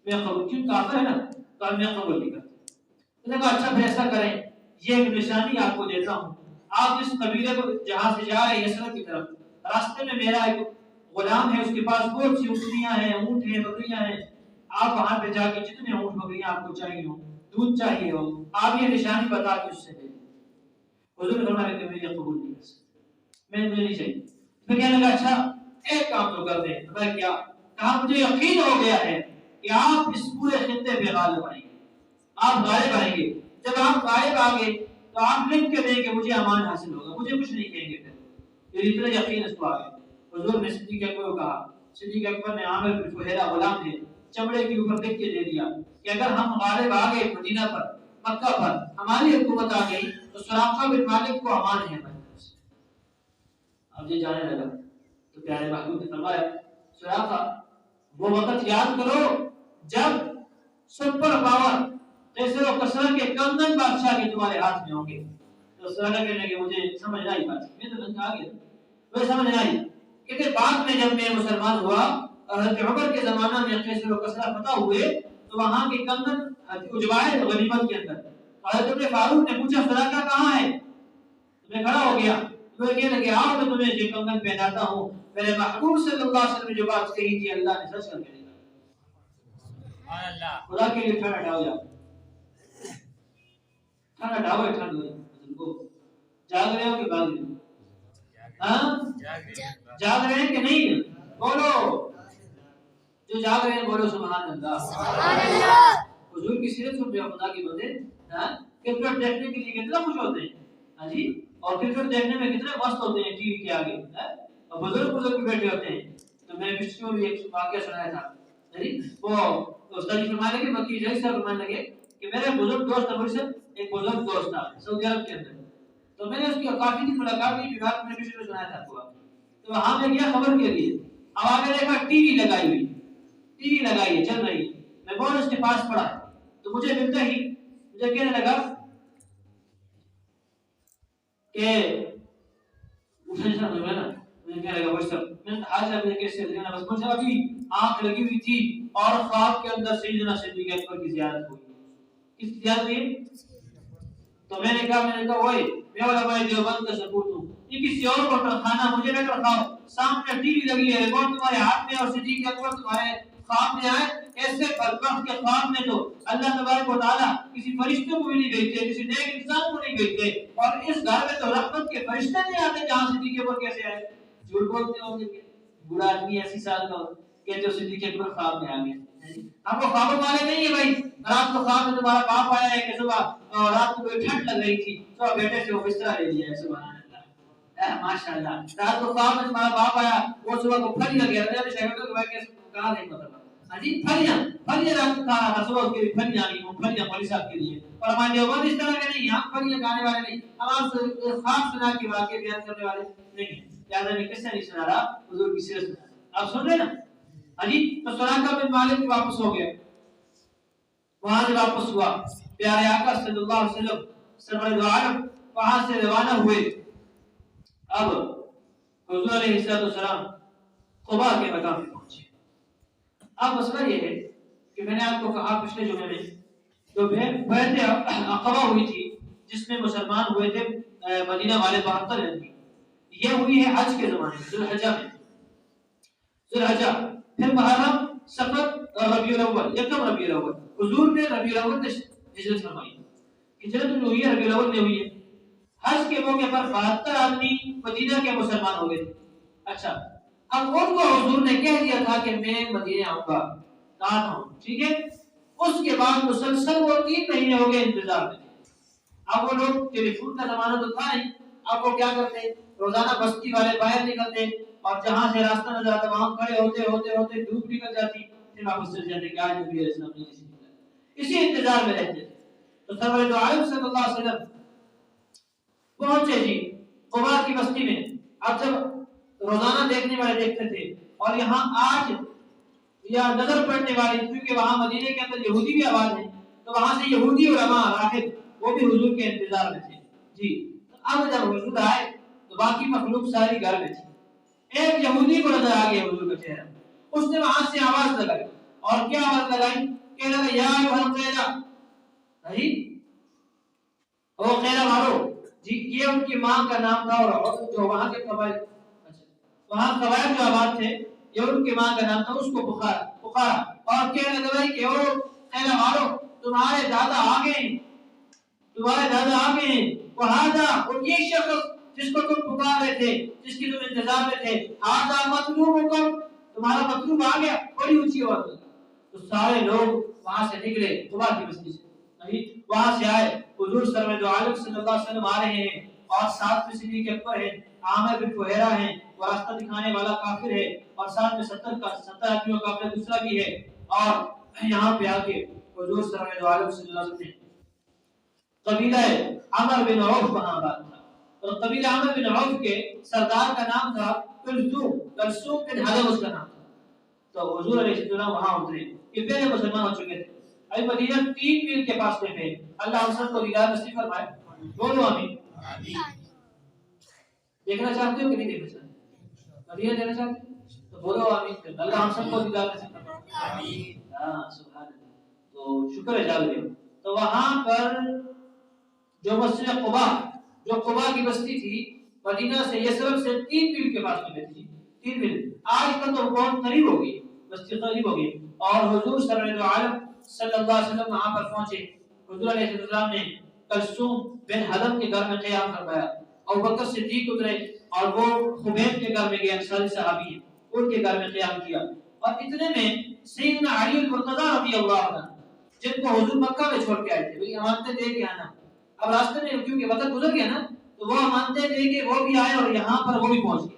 میں قبول، کیوں کافر ہے نا، تو میں قبول نہیں کرتا۔ تو نے کہا اچھا پھر ایسا کریں، یہ ایک نشانی آپ کو دیتا ہوں، آپ اس قبیلے کو جہاں سے جا رہے ہیں یسرب کی طرف، راستے میں میرا ایک غلام ہے، اس کے پاس بہت سی اونٹنیاں ہیں، اونٹ ہیں، بکریاں ہیں، آپ وہاں پہ جا کے جتنے اونٹ بکریاں آپ کو چاہیے ہو، دودھ چاہیے ہو، آپ یہ نشانی بتا کے اس سے دے دیں۔ حضور فرمایا کہ میں یہ قبول نہیں کر سکتا، میں نہیں چاہیے۔ پھر کہنے لگا اچھا ایک کام تو کر دیں، میں کیا؟ کہا مجھے یقین ہو گیا ہے کہ آپ اس پورے خطے پہ غالب آئیں گے، آپ غالب آئیں گے، جب آپ غالب آ گئے تو آپ لکھ کے دیں کہ مجھے امان حاصل ہوگا، مجھے کچھ نہیں کہیں گے پھر، یہ اتنا یقین اس کو آ گیا۔ حضور نے صدیق اکبر کو کہا، صدیق اکبر نے عامر بن فہیرہ غلام نے چمڑے کے اوپر لکھ کے دے دیا کہ اگر ہم غالب آ گئے مدینہ پر، مکہ پر، ہماری حکومت آ گئی تو سراقہ بن مالک کو امان ہے ہماری طرف سے۔ اب یہ جانے لگا تو پیارے محبوب نے فرمایا سراقہ وہ وقت یاد کرو جب سپر پاور کیسر و کسرا کے کندن بادشاہ کے تمہارے ہاتھ میں ہوں گے۔ تو سراقہ کہنے لگے مجھے سمجھ نہ آئی بات، میں تو آ گیا، وہ سمجھ نہ آئی کہ بعد میں جب میں مسلمان ہوا حضرت عمر کے زمانہ میں کیسر و کسرا فتح ہوئے تو وہاں کے کندن اجوائے غنیمت کے اندر، حضرت فاروق نے پوچھا سراقہ کہاں ہے؟ تو میں کھڑا ہو گیا، وہ کہنے لگے آؤ میں تمہیں جو کنگن پہناتا ہوں، میرے محبوب صلی اللہ علیہ وسلم نے جو بات کہی تھی اللہ نے سچ کر کے نکالا۔ خدا کے لیے ٹھنڈ ہٹاؤ، جاؤ ٹھنڈ ہٹاؤ، ٹھنڈ ہو جاؤ، جاگ رہے ہو کہ بھاگ رہے ہو؟ ہاں جاگ رہے ہیں کہ نہیں؟ بولو جو جاگ رہے ہیں بولو سبحان اللہ سبحان اللہ۔ حضور کی سیرت سن رہے ہو خدا کی بندے، ہاں کرکٹ دیکھنے کے لیے کتنا خوش ہوتے ہیں، ہاں جی، اور کرکٹ دیکھنے میں کتنے مست ہوتے ہیں ٹی وی کے آگے، اور بزرگ بھی بیٹھے ہوتے ہیں۔ تو میں نے پچھلے میں بھی ایک واقعہ سنایا تھا، وہ استاد فرمانے لگے، مکی جی صاحب فرمانے لگے کہ میرے بزرگ دوست امر سے ایک بزرگ دوست تھا سعودی عرب کے اندر، تو میں نے اس کی کافی دن ملاقات کی، بیمار میں بھی سنایا تھا آپ کو، تو وہاں میں گیا خبر کے لیے، اب آگے دیکھا ٹی وی لگائی ہوئی، ٹی وی لگائی ہے چل رہی ہے، میں بہت اس کے پاس پڑا تو مجھے ملتا ہی مجھے کہنے لگا کہ آنکھ لگی ہوئی تھی اور خواب کے اندر سیدنا صدیق اکبر کی زیارت ہوئی، کس کی زیارت ہوئی؟ تو میں نے کہا اوئے میں علماء دیوبند کا ثبوت ہوں، یہ کسی اور کو ٹرکھانا، مجھے نہ ٹرکھاؤ، سامنے ٹی وی لگی ہے، ریموٹ تمہارے ہاتھ میں اور صدیق اکبر تمہارے خواب میں آئے، ایسے بدبخت کے خواب میں تو اللہ تبارک و تعالیٰ کسی فرشتوں کو بھی نہیں بھیجتے، کسی نیک انسان کو نہیں بھیجتے، اور اس گھر میں تو رحمت کے فرشتے نہیں آتے جہاں صدیق اکبر کیسے آئے؟ جھوٹ بولتے ہوں گے بوڑھا آدمی 80 سال کا کہ جو صدیق اکبر خواب میں آ گئے، ہم کو خوابوں والے نہیں ہے بھائی، رات کو خواب میں تمہارا باپ آیا ہے کہ صبح رات کو ٹھنڈ لگ رہی تھی تو بیٹے سے وہ بستر لے لیا ہے، سبحان اللہ ماشاءاللہ، رات کو خواب میں تمہارا باپ آیا وہ صبح کو پھل لگ گیا، میرے شہر کو کہ کہاں نہیں مطلب جی پھلیاں رات کو کھا رہا تھا، صبح کے پھلیاں نہیں، وہ پھلیاں مولوی صاحب کے لیے، اور ہمارے دیوبند اس طرح کے نہیں، ہم پھلیاں کھانے والے نہیں، ہم آپ خواب سنا کے واقعے بیان کرنے والے نہیں، لہٰذا میں کس سے نہیں سنا رہا، حضور کی سیرت سنا رہا، آپ سن رہے نا؟ علی تو سراقہ بن مالک واپس ہو گیا، وہاں سے واپس ہوا، پیارے آقا صلی اللہ علیہ وسلم سرور دو عالم وہاں سے روانہ ہوئے، اب حضور علیہ السلام قباء کے مقام پہ پہنچے۔ اب مسئلہ یہ ہے کہ میں نے آپ کو کہا پچھلے جمعے میں جو بیعت عقبہ ہوئی تھی جس میں مسلمان ہوئے تھے مدینہ والے 72 آدمی، یہ ہوئی ہے حج کے زمانے میں، ذوالحجہ میں، ذوالحجہ، پھر محرم، صفر اور ربیع الاول، یکم ربیع الاول، حضور نے ربیع الاول میں ہجرت فرمائی، ہجرت جو ہوئی ہے ربیع الاول میں ہوئی ہے۔ حج کے موقع پر 72 آدمی مدینہ کے مسلمان ہو گئے۔ اچھا اب ان کو حضور نے کہہ دیا تھا کہ میں مدینہ آؤں گا، کہا تھا، ٹھیک ہے، اس کے بعد مسلسل وہ 3 مہینے ہو گئے انتظار میں۔ اب وہ لوگ ٹیلی فون کا زمانہ تو تھا نہیں، اب وہ کیا کرتے، روزانہ بستی والے باہر نکلتے اور جہاں سے راستہ نظر آتا وہاں کھڑے ہوتے دھوپ نکل جاتی، پھر واپس چل جاتے کہ آج نبی علیہ السلام نہیں نکلا، اسی انتظار میں رہتے تھے۔ تو سرور دو عالم صلی اللہ علیہ وسلم پہنچے جی قباء کی بستی میں۔ اب جب روزانہ دیکھنے والے دیکھتے تھے اور یہاں آج یا نظر پڑنے والے، کیونکہ وہاں مدینے کے اندر یہودی بھی آباد ہیں، تو وہاں سے یہودی علماء راہب وہ بھی حضور کے انتظار میں تھے جی۔ اب جب حضور آئے تو باقی مخلوق ساری گھر میں تھی، ایک یہودی کو نظر آ گیا حضور کا چہرہ، اس نے وہاں سے آواز لگائی، اور کیا آواز لگائی؟ کہنے لگا یا ایھا قیلا، جی او قیلا مارو جی، یہ ان کی ماں کا نام تھا، اور جو وہاں کے قبائل، وہاں قبائل جو آباد تھے یہ ان کی ماں کا نام تھا، اس کو پکارا اور کہنے لگا کہ او قیلا مارو، تمہارے دادا آ گئے ہیں، تمہارے دادا آ گئے ہیں، وہذا، اور یہ شخص جس کو تم پکار رہے تھے، جس کی تم انتظار میں تھے، ھذا مطلوبکم، تمہارا مطلوب آ گیا، بڑی اونچی آواز۔ تو سارے لوگ وہاں سے نکلے قباء کی بستی سے، وہاں سے آئے، حضور سرور دو عالم صلی اللہ علیہ وسلم آ رہے ہیں، اور ساتھ میں صدیق اکبر ہیں، عامر بن فہیرہ ہیں، وہ راستہ دکھانے والا کافر ہے، اور ساتھ میں 70 آدمیوں کا قافلہ دوسرا بھی ہے، اور یہاں پہ آ کے حضور سرور دو عالم صلی اللہ علیہ وسلم نے قبیلہ عمر بن عوف وہاں آباد تھا، اور قبیلہ عمر بن عوف کے سردار کا نام تھا کلثوم بن حلب، اس کا نام تھا۔ تو حضور علیہ السلام وہاں اترے، یہ پہلے مسلمان ہو چکے تھے، ابھی مدینہ 3 میل کے پاس میں تھے، اللہ ہم سب کو دیدار نصیب فرمائے، بولو آمین۔ دیکھنا چاہتے ہو کہ نہیں دیکھنا چاہتے؟ مدینہ دیکھنا چاہتے ہو تو بولو آمین، اللہ ہم سب کو دیدار نصیب فرمائے، آمین، ہاں سبحان اللہ۔ تو شکر ہے جاگ رہے ہو۔ تو وہاں پر جو مسجد قباء، جو قباء کی بستی تھی مدینہ سے یثرب سے 3 میل کے پاس میں تھی، 3 میل، آج کا تو بہت قریب ہو گئی، بستی قریب ہو گئی، اور حضور سرور عالم صلی اللہ علیہ وسلم وہاں پر پہنچے۔ حضور علیہ السلام نے کلثوم بن حلب کے گھر میں قیام فرمایا، ابوبکر صدیق اترے، اور وہ خبیب کے گھر میں گئے، انصاری صحابی ہیں، ان کے گھر میں قیام کیا، اور اتنے میں سیدنا علی المرتضی رضی اللہ عنہ جن کو حضور مکہ میں چھوڑ کے آئے تھے، وہی امانتیں دے کے آنا، اب راستے میں کیونکہ وقت گزر گیا نا تو وہ امانتیں دے کے وہ بھی آئے اور یہاں پر وہ بھی پہنچ گئے،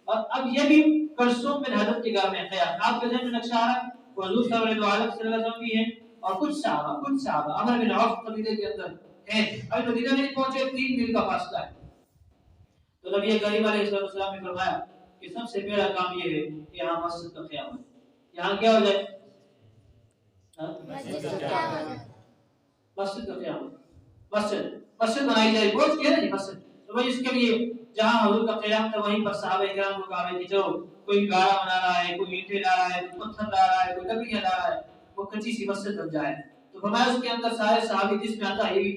اور اب یہ بھی کلثوم بن حضرت کے گھر میں قیام۔ آپ کے ذہن میں نقشہ آ رہا ہے حضور صلی اللہ علیہ وسلم بھی ہیں اور کچھ صحابہ عمر بن عوف قبیلے کے اندر ہیں، ابھی مدینہ نہیں پہنچے، 3 میل کا فاصلہ ہے۔ تو نبی کریم علیہ السلام نے فرمایا کہ سب سے پہلا کام یہ ہے کہ یہاں مسجد کا قیام ہے، یہاں کیا ہو جائے؟ مسجد کا قیام، مسجد بنائی جائے، پہنچ گیا نا جی مسجد، تو وہی اس کے لیے جہاں حضور کا قیام تھا وہیں پر صحابہ کرام کو کہا کہ چلو کوئی گاڑا بنا رہا ہے، کوئی اینٹیں لا رہا ہے، کوئی پتھر لا رہا ہے، کوئی لکڑیاں لا رہا ہے، وہ کچی سی مسجد بن جائے۔ تو فرمایا اس کے اندر سارے صحابی، جس میں آتا ہے یہ بھی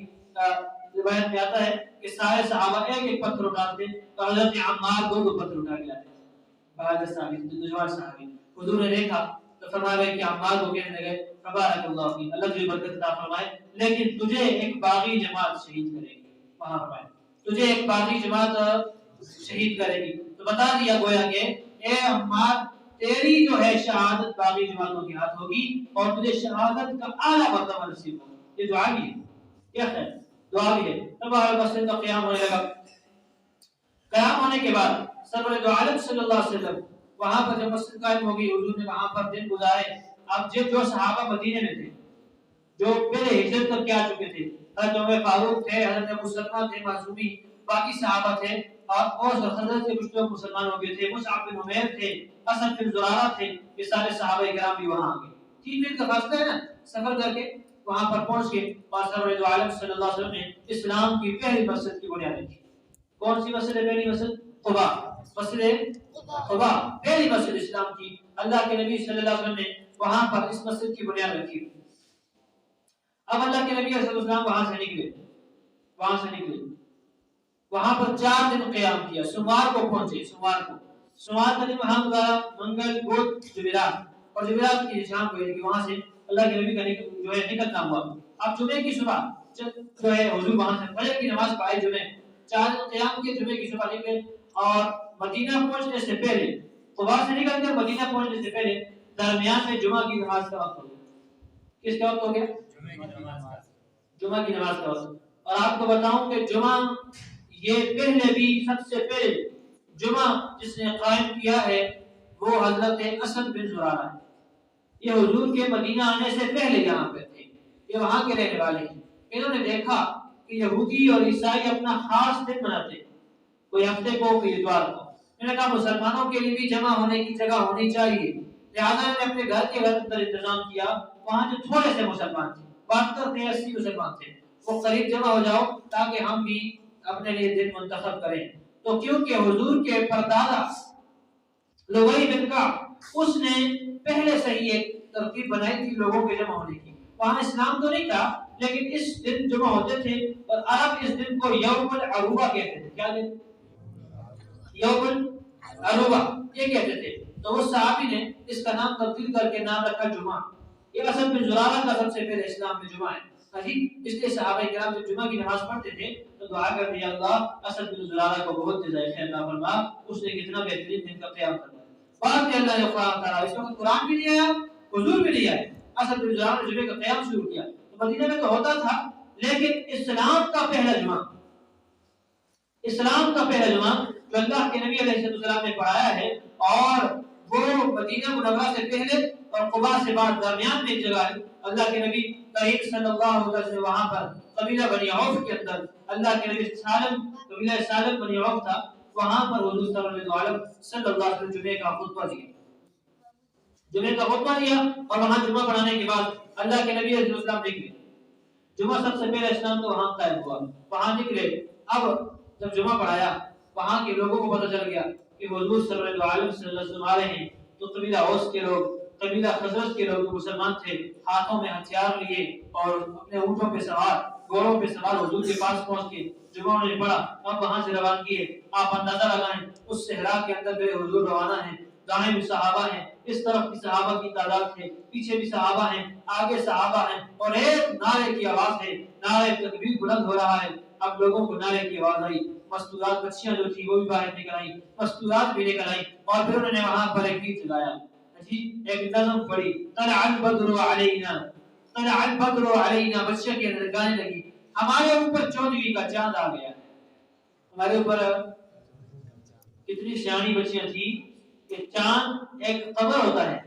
روایت میں آتا ہے کہ سارے صحابہ ایک ایک پتھر اٹھاتے، تو حضرت عمار 2 پتھر اٹھا کے لاتے، بہادر صحابی، دشوار صحابی۔ حضور نے دیکھا تو فرمایا کہ عمار کو کہنے لگے تبارک اللہ فیک، اللہ تجھے برکت عطا فرمائے، لیکن تجھے ایک باغی جماعت شہید کرے گی، وہاں فرمایا تجھے ایک باغی جماعت شہید کرے گی۔ تو بتا دیا گویا کہ اے عمار تیری جو ہے شہادت باغی جماعتوں کے ہاتھ ہوگی اور تجھے شہادت کا اعلیٰ مرتبہ نصیب ہوگا۔ یہ دعا بھی ہے، کیا خیر دعا بھی ہے۔ تب مسجد کا قیام ہونے لگا، قیام ہونے کے بعد سرور دو عالم صلی اللہ علیہ وسلم وہاں پر جب مسجد قائم ہوگی، حضور نے وہاں پر دن گزارے۔ اب جو صحابہ مدینے میں تھے، جو پہلے ہجرت کر کے آ چکے تھے، حضرت عمر فاروق تھے، حضرت ابو سلمہ تھے معصومی، باقی صحابہ تھے، اور اوس اور خزرج کے کچھ لوگ مسلمان ہو گئے تھے، مصعب بن عمیر تھے، اسد بن زرارہ تھے، یہ سارے صحابہ کرام بھی وہاں آ گئے۔ 3 دن کا فاصلہ ہے نا، سفر کر کے وہاں پر پہنچ کے اور سرور دو عالم صلی اللہ علیہ وسلم نے اسلام کی پہلی مسجد کی بنیاد رکھی۔ کون سی مسجد ہے؟ پہلی مسجد قباء، مسجد قباء پہلی مسجد اسلام کی، اللہ کے نبی صلی اللہ علیہ وسلم نے وہاں پر اس مسجد کی بنیاد رکھی۔ اب اللہ کے نبی صلی اللہ علیہ وسلم وہاں سے نکلے، وہاں پر 4 دن قیام کیا، سوموار کو پہنچے، سوموار کا دن وہاں گزارا، منگل بدھ جمعرات، اور جمعرات کی شام کو وہاں سے اللہ کے نبی کا جو ہے نکلنا ہوا۔ اب جمعے کی صبح جو ہے حضور وہاں سے فجر کی نماز پڑھائی، جمعے 4 دن قیام کے، جمعے کی صبح نکلے، اور مدینہ پہنچنے سے پہلے، قباء سے نکل کر مدینہ پہنچنے سے پہلے درمیان میں جمعہ کی نماز کا وقت ہو گیا۔ کس کا وقت ہو گیا؟ جمعہ کی نماز کا وقت۔ اور آپ کو بتاؤں کہ جمعہ یہ پہلے بھی سب سے پہلے جمعہ جس نے قائم کیا ہے وہ حضرت اسد بن زرارہ ہے۔ یہ حضور کے مدینہ آنے سے پہلے یہاں پہ تھے، یہ وہاں کے رہنے والے ہیں۔ انہوں نے دیکھا کہ یہودی اور عیسائی اپنا خاص دن مناتے، کوئی ہفتے کو، کوئی اتوار کو۔ انہوں نے کہا مسلمانوں کے لیے بھی جمع ہونے کی جگہ ہونی چاہیے، لہٰذا انہوں نے اپنے گھر کے اندر انتظام کیا، وہاں جو تھوڑے سے مسلمان تھے، 72 تھے، 80 مسلمان تھے، وہ قریب جمع ہو جاؤ تاکہ ہم بھی اپنے لیے دن منتخب کریں۔ تو کیونکہ حضور کے پردادا لوئی بن کعب اس نے پہلے سے ہی ایک ترتیب بنائی تھی لوگوں کے جمع ہونے کی، وہاں اسلام تو نہیں تھا لیکن اس دن جمع ہوتے تھے، اور عرب اس دن کو یوم العروبہ کہتے تھے۔ کیا دن؟ یوم العروبہ یہ کہتے تھے۔ تو اس صحابی نے اس کا نام تبدیل کر کے نام رکھا جمعہ۔ یہ اسد بن زرارہ کا سب سے پہلے اسلام میں جمعہ ہے، اس لیے صحابہ کرام جب جمعہ کی نماز پڑھتے تھے تو دعا کرتے ہیں اللہ اسد بن زرارہ کو بہت جزائے خیر عطا فرما، اس نے کتنا بہترین دن کا قیام کروایا۔ بعد میں اللہ نے قرآن اتارا، اس وقت قرآن بھی نہیں آیا، حضور بھی نہیں آئے، اسد بن زرارہ نے جمعے کا قیام شروع کیا۔ تو مدینہ میں تو ہوتا تھا لیکن اسلام کا پہلا جمعہ جو اللہ کے نبی علیہ السلام نے پڑھایا ہے، اور وہ مدینہ منورہ سے پہلے اور قباء سے بعد درمیان میں ایک جگہ ہے۔ اللہ کے نبی کریم صلی اللہ علیہ وسلم وہاں پر قبیلہ بنی عوف کے اندر، اللہ کے نبی قبیلہ سالم بنی عوف تھا، وہاں پر حضور صلی اللہ علیہ وسلم جمعے کا خطبہ دیا، اور وہاں جمعہ پڑھانے کے بعد اللہ کے نبی علیہ السلام نکلے۔ جمعہ سب سے پہلے اسلام تو وہاں قائم ہوا، وہاں نکلے۔ اب جب جمعہ پڑھایا وہاں کے لوگوں کو پتہ چل گیا کہ حضور صلی اللہ علیہ وسلم آ رہے ہیں، تو قبیلہ اوس کے لوگ، قبیلہ خزرج کے لوگ جو مسلمان تھے، ہاتھوں میں ہتھیار لیے اور اپنے اونٹوں پہ سوار، گھوڑوں پہ سوار حضور کے پاس پہنچ کے جمعہ نے پڑھا، اب وہاں سے روان کیے۔ آپ اندازہ لگائیں اس صحرا کے اندر میرے حضور روانہ ہیں، دائیں بھی صحابہ ہیں، اس طرف کی صحابہ کی تعداد ہے، پیچھے بھی صحابہ ہیں، آگے صحابہ ہیں، اور ایک نعرے کی آواز ہے، نعرے تکبیر بلند ہو رہا ہے۔ اب لوگوں کو نعرے کی آواز آئی، مستورات بچیاں جو تھی وہ بھی باہر نکل آئی، مستورات بھی نکل آئی، اور پھر انہوں نے وہاں پر ایک گیت گایا جی، ایک نظم پڑھی، طلع البدر علینا، طلع البدر علینا، بچیاں کے اندر گانے لگی ہمارے اوپر 14ویں کا چاند آ گیا ہے۔ ہمارے اوپر کتنی سیانی بچیاں تھیں کہ چاند ایک قمر ہوتا ہے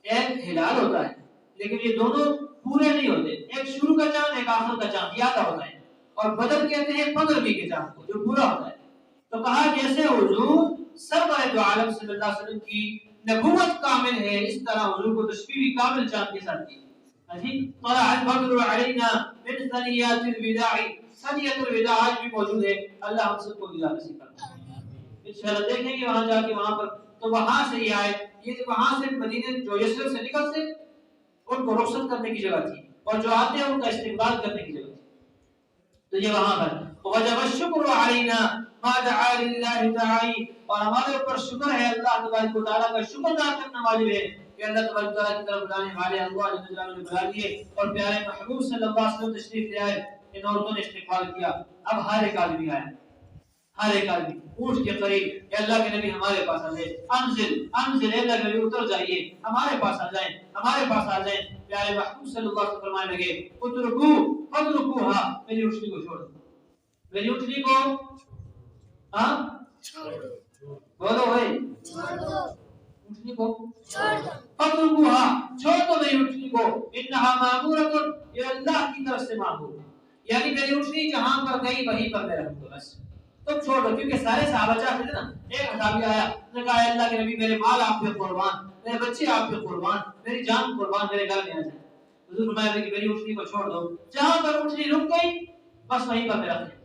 ایک ہلال ہوتا ہے، لیکن یہ دونوں پورے نہیں ہوتے، ایک شروع کا چاند ایک آخر کا چاند یاد ہوتا ہے، اور بدر کہتے ہیں 15ویں کے چاند کو جو پورا ہوتا ہے۔ تو کہا جیسے حضور سرور دو عالم صلی اللہ علیہ وسلم کی نبوت کامل ہے، اس طرح حضور کو تشبیہ بھی کامل چاند کے ساتھ دی۔ طلع البدر علینا من ثنیات الوداع، ثنیۃ الوداع آج بھی موجود ہے، اللہ ہم سب کو دیدار نصیب فرمائے۔ انشاءاللہ دیکھیں گے وہاں جا کے وہاں پر، تو وہاں سے یہ آئے، یہ وہاں سے مدینے جو یثرب سے نکلتے ان کو رخصت کرنے کی جگہ تھی، اور جو آتے ہیں ان کا استقبال کرنے کی جگہ تھی۔ تو یہ وہاں پر وجب الشکر علینا ما دعا للہ تعالی، اور ہمارے اوپر شکر ہے، اللہ تبارک و تعالیٰ کا شکر ادا کرنا واجب ہے کہ اللہ تبارک و تعالیٰ کی طرف بلانے والے اللہ جل جلالہ نے بلا دیے، اور پیارے محبوب صلی اللہ علیہ وسلم تشریف لے آئے، ان عورتوں نے استقبال کیا۔ اب ہر ایک آدمی آیا، ہر ایک آدمی اونٹ کے قریب، اے اللہ کے نبی ہمارے پاس آ جائیں، انزل انزل، اے اللہ کے نبی اتر جائیے، ہمارے پاس آ جائیں، ہمارے پاس آ جائیں۔ پیارے محبوب صلی اللہ علیہ وسلم فرمانے لگے اترکو فاترکوہا، میری اونٹنی کو چھوڑ دو، میری اونٹنی کو ہاں بولو بھائی، اونٹنی کو فاترکوہا، چھوڑ دو میری اونٹنی کو، انہا مامورۃ، یہ اللہ کی طرف سے مامور ہے، یعنی میری اونٹنی جہاں پر گئی وہیں پر میں رہوں گا، بس تم چھوڑ دو۔ کیونکہ سارے صحابہ چاہتے تھے نا، ایک صحابی آیا، اس نے کہا اللہ کے نبی میرے مال آپ پہ قربان، میرے بچے آپ پہ قربان، میری جان قربان، میرے گھر میں آ جائے۔ حضور فرمایا کہ میری اونٹنی کو چھوڑ دو، جہاں پر اونٹنی رک گئی بس وہیں پر میرا ہے۔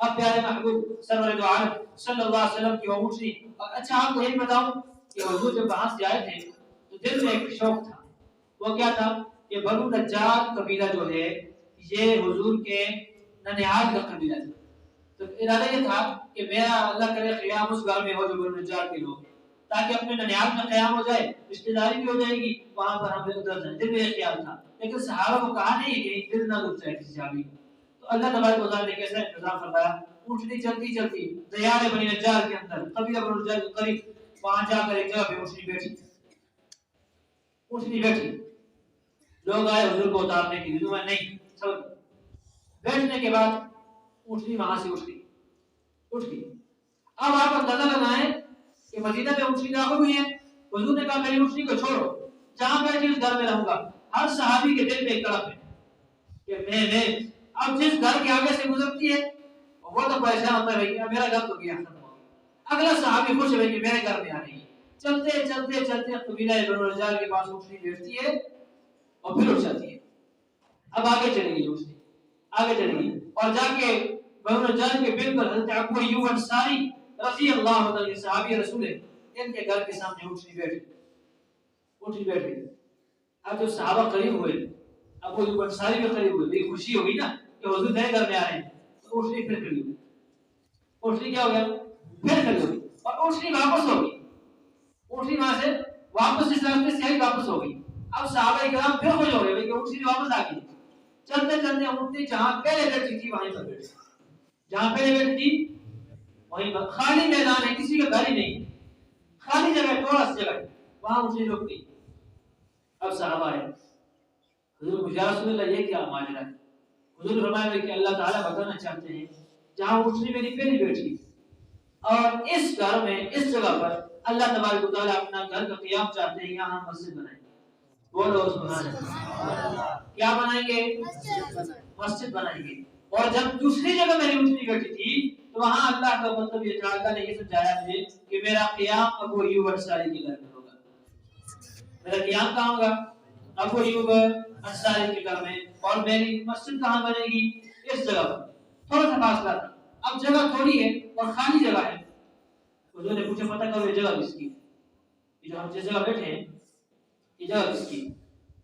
اب پیارے محبوب سرور دو عالم صلی اللہ علیہ وسلم کی اونٹنی، اچھا آپ کو یہ بتاؤں کہ حضور جب وہاں سے آئے تھے تو دل میں ایک شوق تھا، وہ کیا تھا کہ بنو نجار قبیلہ جو ہے یہ حضور کے ننیال کا قبیلہ تھا، تو ارادہ یہ تھا کہ میرا اللہ کرے قیام اس گھر میں ہو جو بنو نجار کے لوگ ہیں، تاکہ اپنے ننیال میں قیام ہو جائے، رشتہ داری بھی ہو جائے گی، وہاں پر ہم ادھر جائیں۔ دل میں یہ خیال تھا، لیکن صحابہ کو کہا نہیں کہ دل نہ رک جائے کسی صحابی کو، تو اللہ تبارک و تعالیٰ نے کیسا انتظام فرمایا، اونٹنی چلتی چلتی دیار بنی نجار کے اندر قبیلہ بنو نجار کے قریب وہاں جا کر ایک جگہ پہ اونٹنی بیٹھی، اونٹنی بیٹھی، لوگ آئے حضور کو اتارنے کے لیے، میں نہیں سب بیٹھنے کے بعد اونٹنی وہاں سے اٹھ گئی۔ اب آپ اندازہ لگائیں کہ مدینہ میں اونٹنی داخل ہوئی ہے، حضور نے کہا میری اونٹنی کو چھوڑو، جہاں بیٹھی اس گھر میں رہوں گا۔ ہر صحابی کے دل میں ایک تڑپ ہے کہ میں اب جس گھر کے آگے سے گزرتی ہے وہ تو پریشان ہوتا ہے کہ میرا گھر تو گیا ختم ہو گیا، اگلا صحابی خوش ہے کہ میرے گھر میں آ رہی ہے۔ چلتے چلتے چلتے قبیلہ بنو نجار کے پاس اونٹنی بیٹھتی ہے اور پھر اٹھ جاتی ہے، اب آگے چلے گی اونٹنی، آگے چلے گی، اور جا کے بنو نجار کے بل پر حضرت ابو ایوب انصاری رضی اللہ عنہ صحابی رسول ہے، ان کے گھر کے سامنے اونٹنی بیٹھ گئی۔ اب جو صحابہ قریب ہوئے، ابو ایوب انصاری بھی قریب ہوئے، بڑی خوشی ہوگی نا کہ حضور نئے گھر میں آ رہے ہیں، تو اونٹنی پھر کھڑی ہوئی، اونٹنی کیا ہو گیا پھر کھڑی ہوئی، اور اونٹنی واپس ہو گئی، اونٹنی وہاں سے واپس اس راستے سے واپس ہو گئی۔ اب صحابہ کرام پھر خوش ہو گئے کہ اونٹنی واپس آ گئی، چلتے چلتے اونٹنی جہاں پہلے بیٹھی تھی وہیں پر بیٹھی، جہاں پہلے بیٹھی تھی وہیں پر، خالی میدان ہے، کسی کا گھر ہی نہیں، خالی جگہ، تھوڑا سی جگہ، وہاں اونٹنی رک گئی۔ اب صحابہ آئے، حضور کو یا رسول اللہ یہ کیا ماجرا ہے؟ حضور فرمایا کہ اللہ تعالیٰ بتانا چاہتے ہیں جہاں اونٹنی میری پہلی بیٹھی اور اس گھر میں اس جگہ پر اللہ تبارک و تعالیٰ اپنا گھر کا قیام چاہتے ہیں، یہاں مسجد بنائیں گے، بولو سبحان اللہ، کیا بنائیں گے؟ مسجد بنائیں گے۔ اور جب دوسری جگہ میری اونٹنی بیٹھی تھی تو وہاں اللہ کا مطلب یہ تھا، اللہ نے یہ سمجھایا مجھے کہ میرا قیام ابو ایوب انصاری کے گھر میں ہوگا، میرا قیام کہاں ہوگا؟ ابو ایوب انصاری کے گھر میں، اور میری مسجد کہاں بنے گی؟ اس جگہ پر، تھوڑا سا فاصلہ تھا، اب جگہ تھوڑی ہے اور خالی جگہ ہے۔ حضور نے پوچھا پتہ کرو یہ جگہ کس کی، یہ جو ہم جس جگہ بیٹھے ہیں یہ جگہ کس کی؟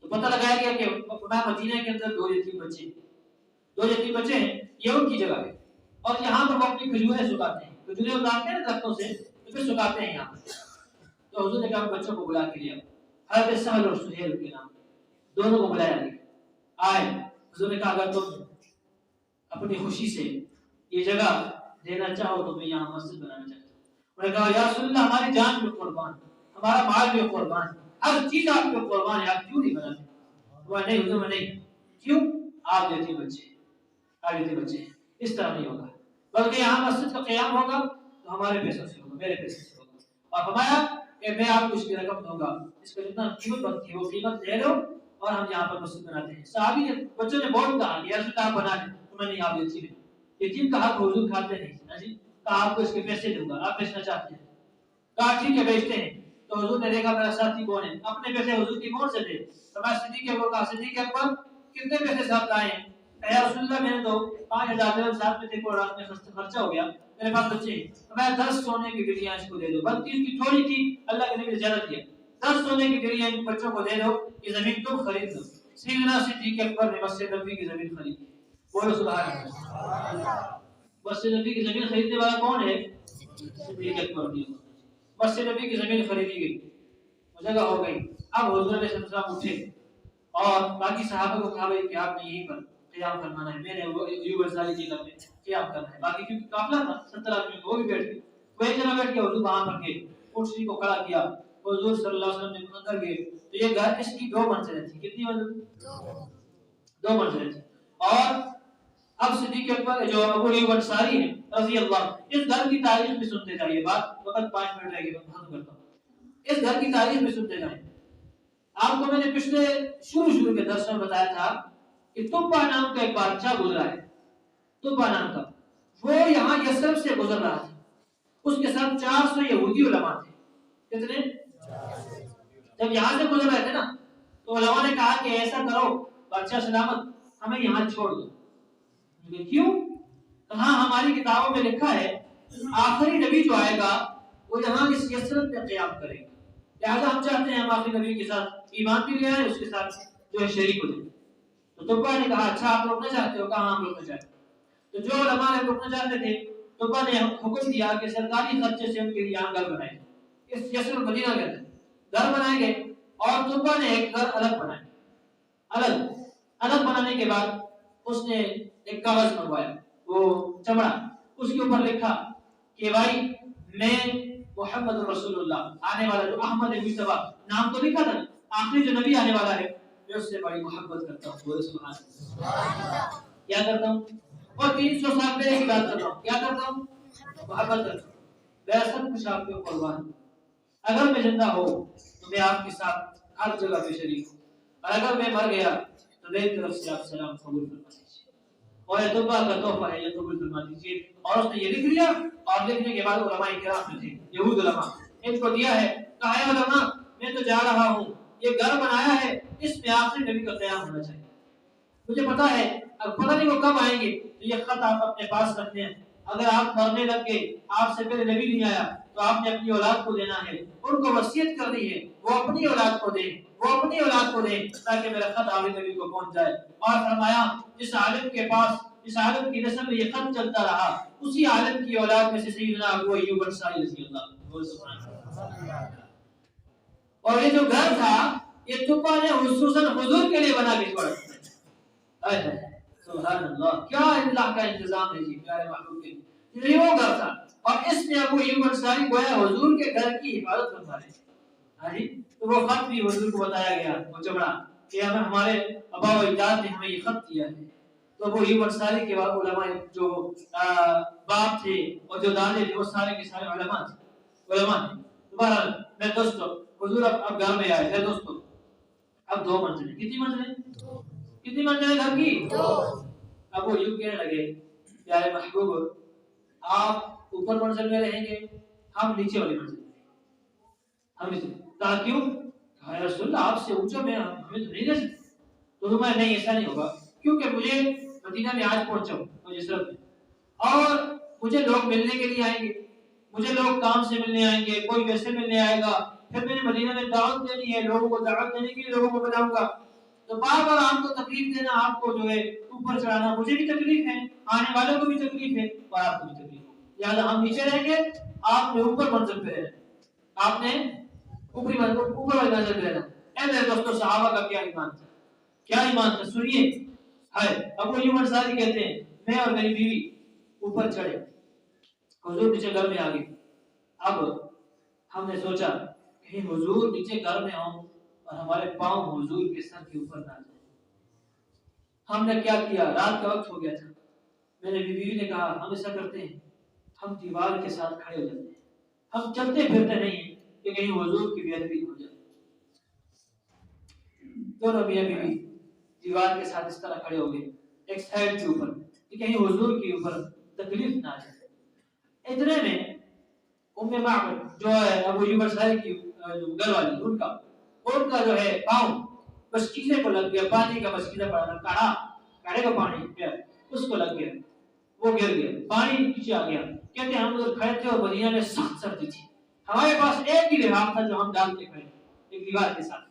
تو پتہ لگایا گیا کہ میں مدینہ کے اندر دو یتیم بچے ہیں، یہ ان کی جگہ ہے، اور یہاں پر وہ اپنی کھجوریں سکھاتے ہیں، کھجوریں اتارتے ہیں درختوں سے تو پھر سکھاتے ہیں یہاں۔ تو حضور نے کہا بچوں کو بلا کے لیا، حضرت سہل اور سہیل کے نام، دونوں کو بلایا گیا، آئے، حضور نے کہا اگر تم اپنی خوشی سے یہ جگہ دینا چاہو تو میں یہاں مسجد بنانا چاہتا ہوں. انہوں نے کہا یا رسول اللہ ہماری جان بھی قربان، ہمارا مال بھی قربان، ہر چیز آپ پہ قربان ہے، آپ کیوں نہیں بناتے؟ وہ نہیں حضور میں نہیں. کیوں؟ آپ دیتے بچے، آپ دیتے بچے. اس طرح نہیں ہوگا، بلکہ یہاں مسجد کا قیام ہوگا تو ہمارے پیسوں سے ہوگا، میرے پیسے سے ہوگا. اور فرمایا کہ میں آپ کو اس کی رقم دوں گا، اس کا جتنا قیمت بنتی ہے وہ قیمت لے لو اور ہم یہاں پر مسجد بناتے ہیں. صحابی نے بچوں نے بہت کہا کہ رسول آپ بنا دیں، تو میں نہیں، آپ یتیم ہیں، یتیم کا حق حضور کھاتے نہیں جی. کہا آپ کو اس کے پیسے دوں گا، آپ بیچنا چاہتے ہیں؟ کہا ٹھیک ہے بیچتے ہیں. تو حضور نے دیکھا میرا ساتھی کون ہے، اپنے پیسے حضور کی کون سے تھے. تو میں صدیق اکبر کہا صدیق اکبر کتنے پیسے صاحب لائے ہیں؟ یا رسول اللہ میں نے تو 5000 درہم ساتھ میں تھے، کوئی رات میں خرچہ ہو گیا، میرے پاس بچے ہیں، تو میں 10 سونے کی گڑیاں اس کو دے دو. بلکہ اس کی تھوڑی تھی، اللہ کے نبی نے زیادہ دیا. 10 سونے کی گڑیاں ان بچوں کو دے دو، یہ زمین تم خرید لو. سیدنا صدیق اکبر نے مسجد نبوی کی زمین خریدی. بولو سبحان اللہ. مسجد نبی کی زمین خریدنے والا کون ہے؟ صدیق اکبر. مسجد نبی کی زمین خریدی گئی، جگہ ہو گئی. اب حضور علیہ السلام اٹھے اور باقی صحابہ کو کہا بھائی کہ آپ نے یہیں پر قیام فرمانا ہے، میں نے ایوب انصاری کی گھر میں قیام کرنا ہے. باقی کیونکہ قافلہ تھا 70 آدمی، وہ بھی بیٹھ گئے. وہ ایک جگہ بیٹھ کے حضور وہاں پر گئے، کرسی کو کھڑا کیا. حضور صلی اللہ علیہ وسلم نے اندر گئے تو یہ گھر اس کی 2 منزلیں تھی. کتنی منزل؟ 2 منزلیں تھی. اور اب صدیق اکبر جو ابو ایوب انصاری ہیں رضی اللہ، اس گھر کی تاریخ بھی سنتے جائیے. بات وقت 5 منٹ رہ گئے، میں ختم کرتا ہوں. اس گھر کی تاریخ بھی سنتے جائیں. آپ کو میں نے پچھلے شروع کے درس میں بتایا تھا کہ تبا نام کا ایک بادشاہ گزرا ہے. تبا نام کا، وہ یہاں یثرب سے گزر رہا تھا. اس کے ساتھ 400 یہودی علماء تھے. کتنے؟ جب یہاں سے گزر رہے تھے نا تو علماء نے کہا کہ ایسا کرو بادشاہ سلامت، ہمیں یہاں چھوڑ دو. کیوں؟ کہاں ہماری کتابوں میں لکھا ہے آخری نبی جو آئے گا وہ یہاں اس یثرب میں قیام کرے گا، لہذا ہم چاہتے ہیں ہم آخری نبی کے ساتھ ایمان بھی لے آئیں، اس کے ساتھ جو ہے شریک ہو جائیں. تو تبا نے کہا اچھا آپ روکنا چاہتے ہو؟ کہاں ہم روکنا چاہتے ہیں. تو جو علماء نے روکنا چاہتے تھے تبا نے حکم دیا کہ سرکاری خرچے سے ان کے لیے یہاں گھر بنائے. اس یثرب مدینہ کے اندر گھر بنائے گئے اور تبا نے ایک گھر الگ بنایا. الگ بنانے کے بعد اس نے ایک کاغذ منگوایا، وہ چمڑا، اس کے اوپر لکھا کہ بھائی میں محمد رسول اللہ آنے والا جو احمد مصطفیٰ نام تو لکھا تھا، آخری جو نبی آنے والا ہے میں اس سے بڑی محبت کرتا ہوں. بولے سبحان اللہ. کیا کرتا ہوں؟ اور 300 سال پہلے کی بات کر رہا ہوں. کیا کرتا ہوں؟ محبت کرتا ہوں. میں سب کچھ آپ کے قربان ہوں. اگر میں زندہ ہوں تو میں آپ کے ساتھ ہر جگہ پہ شریک ہوں، اور اگر میں مر گیا تو میری طرف سے آپ سلام قبول فرما دیجیے، اور یہ تحفہ کا تحفہ ہے، یہ قبول فرما دیجیے. اور اس نے یہ لکھ لیا، اور لکھنے کے بعد علماء کرام تھے یہود علماء ان کو دیا ہے. کہا ہے علماء میں تو جا رہا ہوں، یہ گھر بنایا ہے، اس میں آخری نبی کا قیام ہونا چاہیے. مجھے پتا ہے اب پتہ نہیں وہ کب آئیں گے، تو یہ خط آپ اپنے پاس رکھتے ہیں. اگر آپ مرنے لگ گئے، آپ سے پہلے نبی نہیں آیا، تو آپ نے اپنی اولاد کو دینا ہے، ان کو وصیت کرنی ہے وہ اپنی اولاد کو دیں، تاکہ میرا خط آخری نبی کو پہنچ جائے. اور فرمایا جس عالم کے پاس، اس عالم کی نسل میں یہ خط چلتا رہا، اسی عالم کی اولاد میں سے سیدنا ابو ایوب انصاری رضی اللہ. اور یہ جو گھر تھا یہ تبا نے خصوصاً حضور کے لیے بنا کے چھوڑا. سبحان اللہ، کیا اللہ کا انتظام ہے جی پیارے محبوب کے. یہ وہ گھر تھا اور اس میں ابو ایوب انصاری گویا حضور کے گھر کی حفاظت کرتا ہے. ہاں جی، تو وہ خط بھی حضور کو بتایا گیا، وہ چمڑا کہ ہمارے ابا و اجداد نے ہمیں یہ خط دیا ہے. تو ابو ایوب انصاری کے بعد علماء جو باپ تھے اور جو دادے تھے وہ سارے کے سارے علماء تھے. دوبارہ میں دوستو حضور اب گھر میں آئے. دوستو اب 2 منزلیں، کتنی منزلیں؟ کتنی منزلیں گھر کی؟ 2. اب وہ یوں کہنے لگے پیارے محبوب آپ اوپر منزل میں رہیں گے، ہم نیچے والی منزل میں. ہم نیچے کیوں؟ یا رسول اللہ آپ سے اونچا میں ہمیں تو نہیں رہ سکتے. تو میں نہیں، ایسا نہیں ہوگا، کیونکہ مجھے مدینہ میں آج پہنچا ہوں یثرب میں، اور مجھے لوگ ملنے کے لیے آئیں گے، مجھے لوگ کام سے ملنے آئیں گے، کوئی ویسے ملنے آئے گا، پھر میں نے مدینہ میں دعوت دینی ہے، لوگوں کو دعوت دینے کے لیے لوگوں کو بلاؤں گا. تو بار بار آپ کو تکلیف دینا، آپ کو جو ہے اوپر چڑھانا، مجھے بھی تکلیف ہے، آنے والوں کو بھی تکلیف ہے، اور آپ کو بھی تکلیف ہے. لہٰذا ہم نیچے رہیں گے، آپ نے اوپر منزل پہ رہنا، آپ نے اوپر والی منزل پہ رہنا. اے میرے دوستو صحابہ کا کیا ایمان تھا، کیا ایمان تھا. سنیے ابو ایوب انصاری کہتے ہیں میں اور میری بیوی اوپر چڑھے، حضور نیچے گھر میں آ گئے. اب ہم نے سوچا کہ حضور نیچے گھر میں ہوں اور ہمارے پاؤں حضور کے سر کے اوپر نہ جائیں. ہم نے کیا کیا, رات کا وقت ہو گیا تھا. میں نے بیوی نے کہا ہم ایسا کرتے ہیں, ہم دیوار کے ساتھ کھڑے ہو جاتے ہیں, ہم چلتے پھرتے نہیں ہیں کہ کہیں حضور کی بے ادبی ہو جائے. دونوں میاں بیوی دیوار کے ساتھ اس طرح کھڑے ہو گئے ایک سائڈ کے اوپر کہ کہیں حضور کے اوپر تکلیف نہ آ جائے. اتنے میں ام معبد جو ہے ابو ایوب انصاری کی گھر والی, ان کا جو ہے پاؤں مشکیزے کو لگ گیا, پانی کا مشکیزہ پڑا, کڑے کا پانی پیا اس کو لگ گیا, وہ گر گیا, پانی نیچے آ گیا. کہتے ہیں ہم لوگ کھڑے تھے اور مدینہ میں سخت سردی تھی, ہمارے پاس ایک ہی لحاف تھا جو ہم ڈال کے کھڑے ایک دیوار کے ساتھ.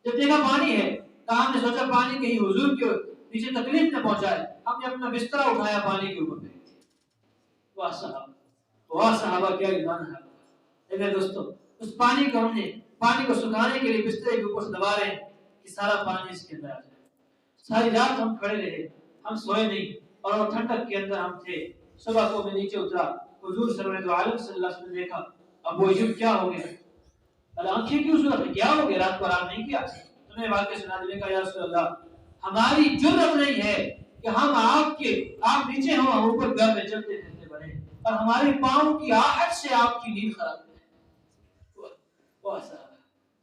جب دیکھا پانی ہے تو ہم نے سوچا پانی کہیں حضور کے نیچے تکلیف نہ پہنچائے, ہم نے اپنا بستر اٹھایا پانی کے اوپر. واہ صحابہ, واہ صحابہ, کیا ایمان ہے. میرے دوستو, اس پانی کو ہم نے پانی کو سکھانے کے لیے بستر کے اوپر دبا رہے ہیں کہ سارا پانی اس کے اندر آ جائے. ساری رات ہم کھڑے رہے, ہم سوئے نہیں, اور وہ ٹھنڈک کے اندر ہم تھے. صبح کو میں نیچے اترا, حضور سرور دو عالم صلی اللہ علیہ وسلم نے دیکھا. ابو ایوب کیا ہو گیا, آنکھیں کیوں صورت ہے, کیا ہو گیا, رات کو آرام نہیں کیا؟ تمہیں واقعہ سنا دے کہ یا رسول اللہ ہماری جرأت نہیں ہے کہ ہم آپ نیچے ہو, ہم اوپر گھر میں چلتے پھرتے بنے اور ہماری پاؤں کی آہٹ سے آپ کی نیند خراب ہو جائے.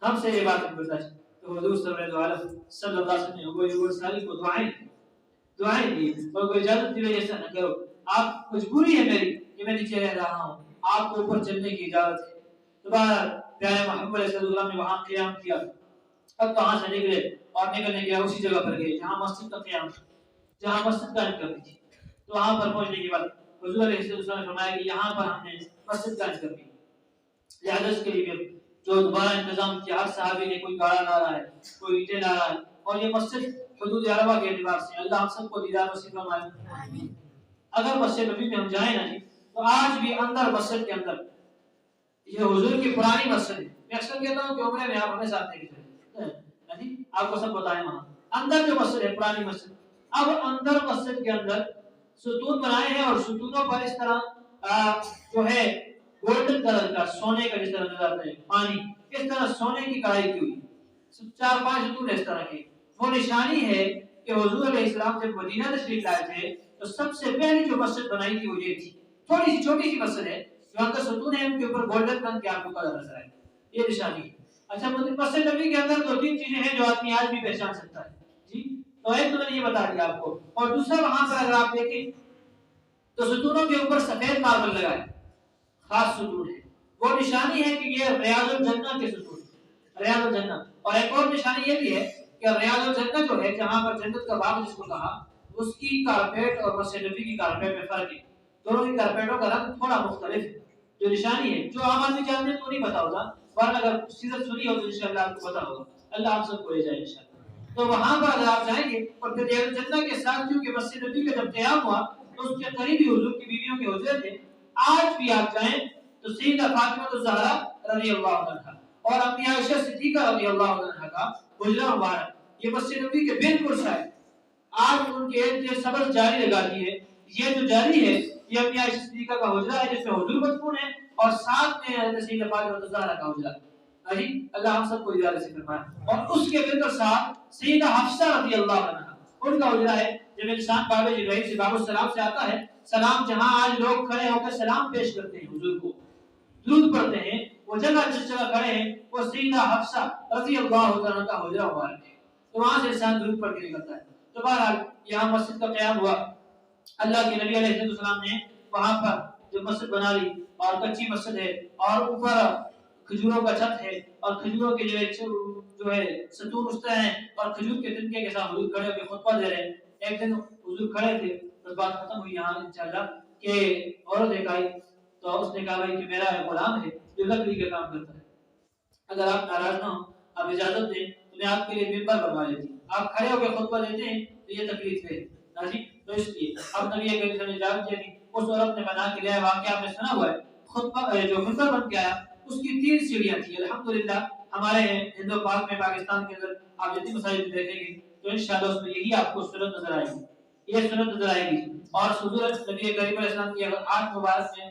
ہم سے یہ بات برداشت. تو حضور صلی اللہ علیہ وسلم نے ابو ایوب انصاری کو دعائیں دی اور کوئی اجازت دی, ایسا نہ کرو, آپ مجبوری ہے میری کہ میں نیچے رہ رہا ہوں, آپ کو اوپر چلنے کی اجازت ہے. دوبارہ پیارے محمد صلی اللہ علیہ وسلم نے وہاں قیام کیا. اب وہاں سے نکلے اور نکلنے گیا اسی جگہ پر گئے جہاں مسجد کا قیام, جہاں مسجد قائم کرنی تھی. تو وہاں پر پہنچنے کے بعد حضور علیہ السلام نے فرمایا کہ یہاں پر ہم نے مسجد قائم کرنی ہے, لہذا اس کے لیے جو دوبارہ انتظام کیا, ہر صحابی نے کوئی گاڑا لا رہا ہے, کوئی اینٹیں لا رہا ہے, اور یہ مسجد حدود عربہ کے اعتبار سے اللہ ہم سب کو دیدار نصیب فرمائے. اگر مسجد نبی میں ہم جائیں نا جی, تو آج بھی اندر مسجد کے اندر, یہ حضور کی پرانی مسجد ہے, میں اکثر کہتا ہوں کہ عمرے میں آپ ہمیں ساتھ لے کے چلیں, آپ کو سب بتائیں وہاں اندر جو مسجد ہے پرانی مسجد, اب اندر مسجد کے اندر ستون بنائے ہیں اور ستونوں پر اس طرح جو ہے گولڈن کلر کا, سونے کا جس طرح نظر آتا ہے پانی, اس طرح سونے کی کڑھائی کی ہوئی 4-5 ستون اس طرح کے. وہ نشانی ہے کہ حضور علیہ السلام جب مدینہ تشریف لائے تھے تو سب سے پہلی جو مسجد بنائی تھی وہ یہ تھی. تھوڑی سی چھوٹی سی مسجد ہے, جو اندر ستون ہے ان کے اوپر گولڈن رنگ کے آپ کو کلر نظر آئے, یہ نشانی ہے. اچھا, مسجد نبی کے اندر 2-3 چیزیں ہیں جو آدمی آج بھی پہچان سکتا ہے جی. تو ایک تو میں نے یہ بتا دیا آپ کو, اور دوسرا وہاں پر اگر آپ دیکھیں تو ستونوں کے اوپر سفید ماربل لگا ہے, خاص ستون ہے, وہ نشانی ہے کہ یہ ریاض الجنہ کے ستون, ریاض الجنہ. اور ایک اور نشانی یہ بھی ہے کہ ریاض الجنہ جو ہے, جہاں پر جنت کا باغ جس کو کہا, اس کی کارپیٹ اور مسجد نبی کی کارپیٹ میں فرق ہے. دونوں کی کارپیٹوں کا رنگ تھوڑا مختلف ہے. جو نشانی ہے جو عام آدمی جانتے ہیں تو نہیں پتا ہوتا, ورنہ اگر سیرت سنی ہو تو انشاءاللہ آپ کو پتا ہوگا. اللہ آپ سب کو لے جائے انشاءاللہ. تو وہاں پر اگر آپ جائیں گے اور پھر ریاض الجنہ کے ساتھ کیونکہ مسجد نبی کا جب قیام ہوا تو اس کے قریب ہی حضور کی بیویوں کے حجرے تھے. آج بھی آپ جائیں تو سیدہ فاطمہ الزہرا رضی اللہ عنہا اور اپنی عائشہ صدیقہ رضی اللہ عنہا کا حجرہ مبارک, یہ مسجد نبی کے بالکل سائے. آج ان کے جو سبز جاری لگا دی ہے, یہ جو جاری ہے یہ اپنی عائشہ صدیقہ کا حجرہ ہے جس میں حضور مدفون ہے, اور ساتھ میں حضرت سیدہ فاطمہ الزہرا کا حجرہ. جی اللہ ہم سب کو ہدایت نصیب فرمائے. اور اس کے بالکل ساتھ سیدہ حفصہ رضی اللہ عنہا, ان کا حجرہ ہے. جب انسان باب جبرائیل سے باب السلام سے آتا ہے, سلام جہاں آج لوگ کھڑے ہو کر سلام پیش کرتے ہیں حضور کو, درود پڑھتے ہیں, وہ جگہ جس جگہ کھڑے ہیں وہ سیدہ حفصہ رضی اللہ عنہا کا حجرہ مبارک ہے. تو وہاں سے انسان درود پڑھ کے نکلتا ہے. تو بہرحال یہاں مسجد کا قیام ہوا, اللہ کے نبی علیہ السلام نے وہاں پر جو مسجد بنا لی, اور کچی مسجد ہے, اور اوپر کھجوروں کا چھت ہے, اور کھجوروں کے جو ہے ستون اس طرح ہیں, اور کھجور کے تنکے کے ساتھ حضور کھڑے ہو کے خطبہ دے رہے ہیں. ایک دن حضور کھڑے تھے, بس بات ختم ہوئی یہاں انشاءاللہ کہ عورت ایک آئی, تو اس نے کہا بھائی کہ میرا غلام ہے جو لکڑی کا کام کرتا ہے, اگر آپ ناراض نہ ہو آپ اجازت دیں تو میں آپ کے لیے ممبر بنوا لیتی ہوں, آپ کھڑے ہو کے خطبہ دیتے ہیں تو یہ تکلیف ہے جی. تو اس لیے اب نبی کریم صلی اللہ علیہ وسلم نے اجازت دی, اس عورت نے بنا کے لیا. واقعہ آپ نے سنا ہوا ہے, خطبہ جو ممبر بن کے آیا اس کی 3 سیڑھیاں تھیں. الحمدللہ ہمارے ہندو پاک میں پاکستان کے اندر آپ جتنی مساجد دیکھیں گے تو انشاءاللہ اس میں یہی آپ کو سنت نظر آئے گی, یہ سنت نظر آئے گی. اور حضور نبی کریم علیہ السلام کی 8 مبارک میں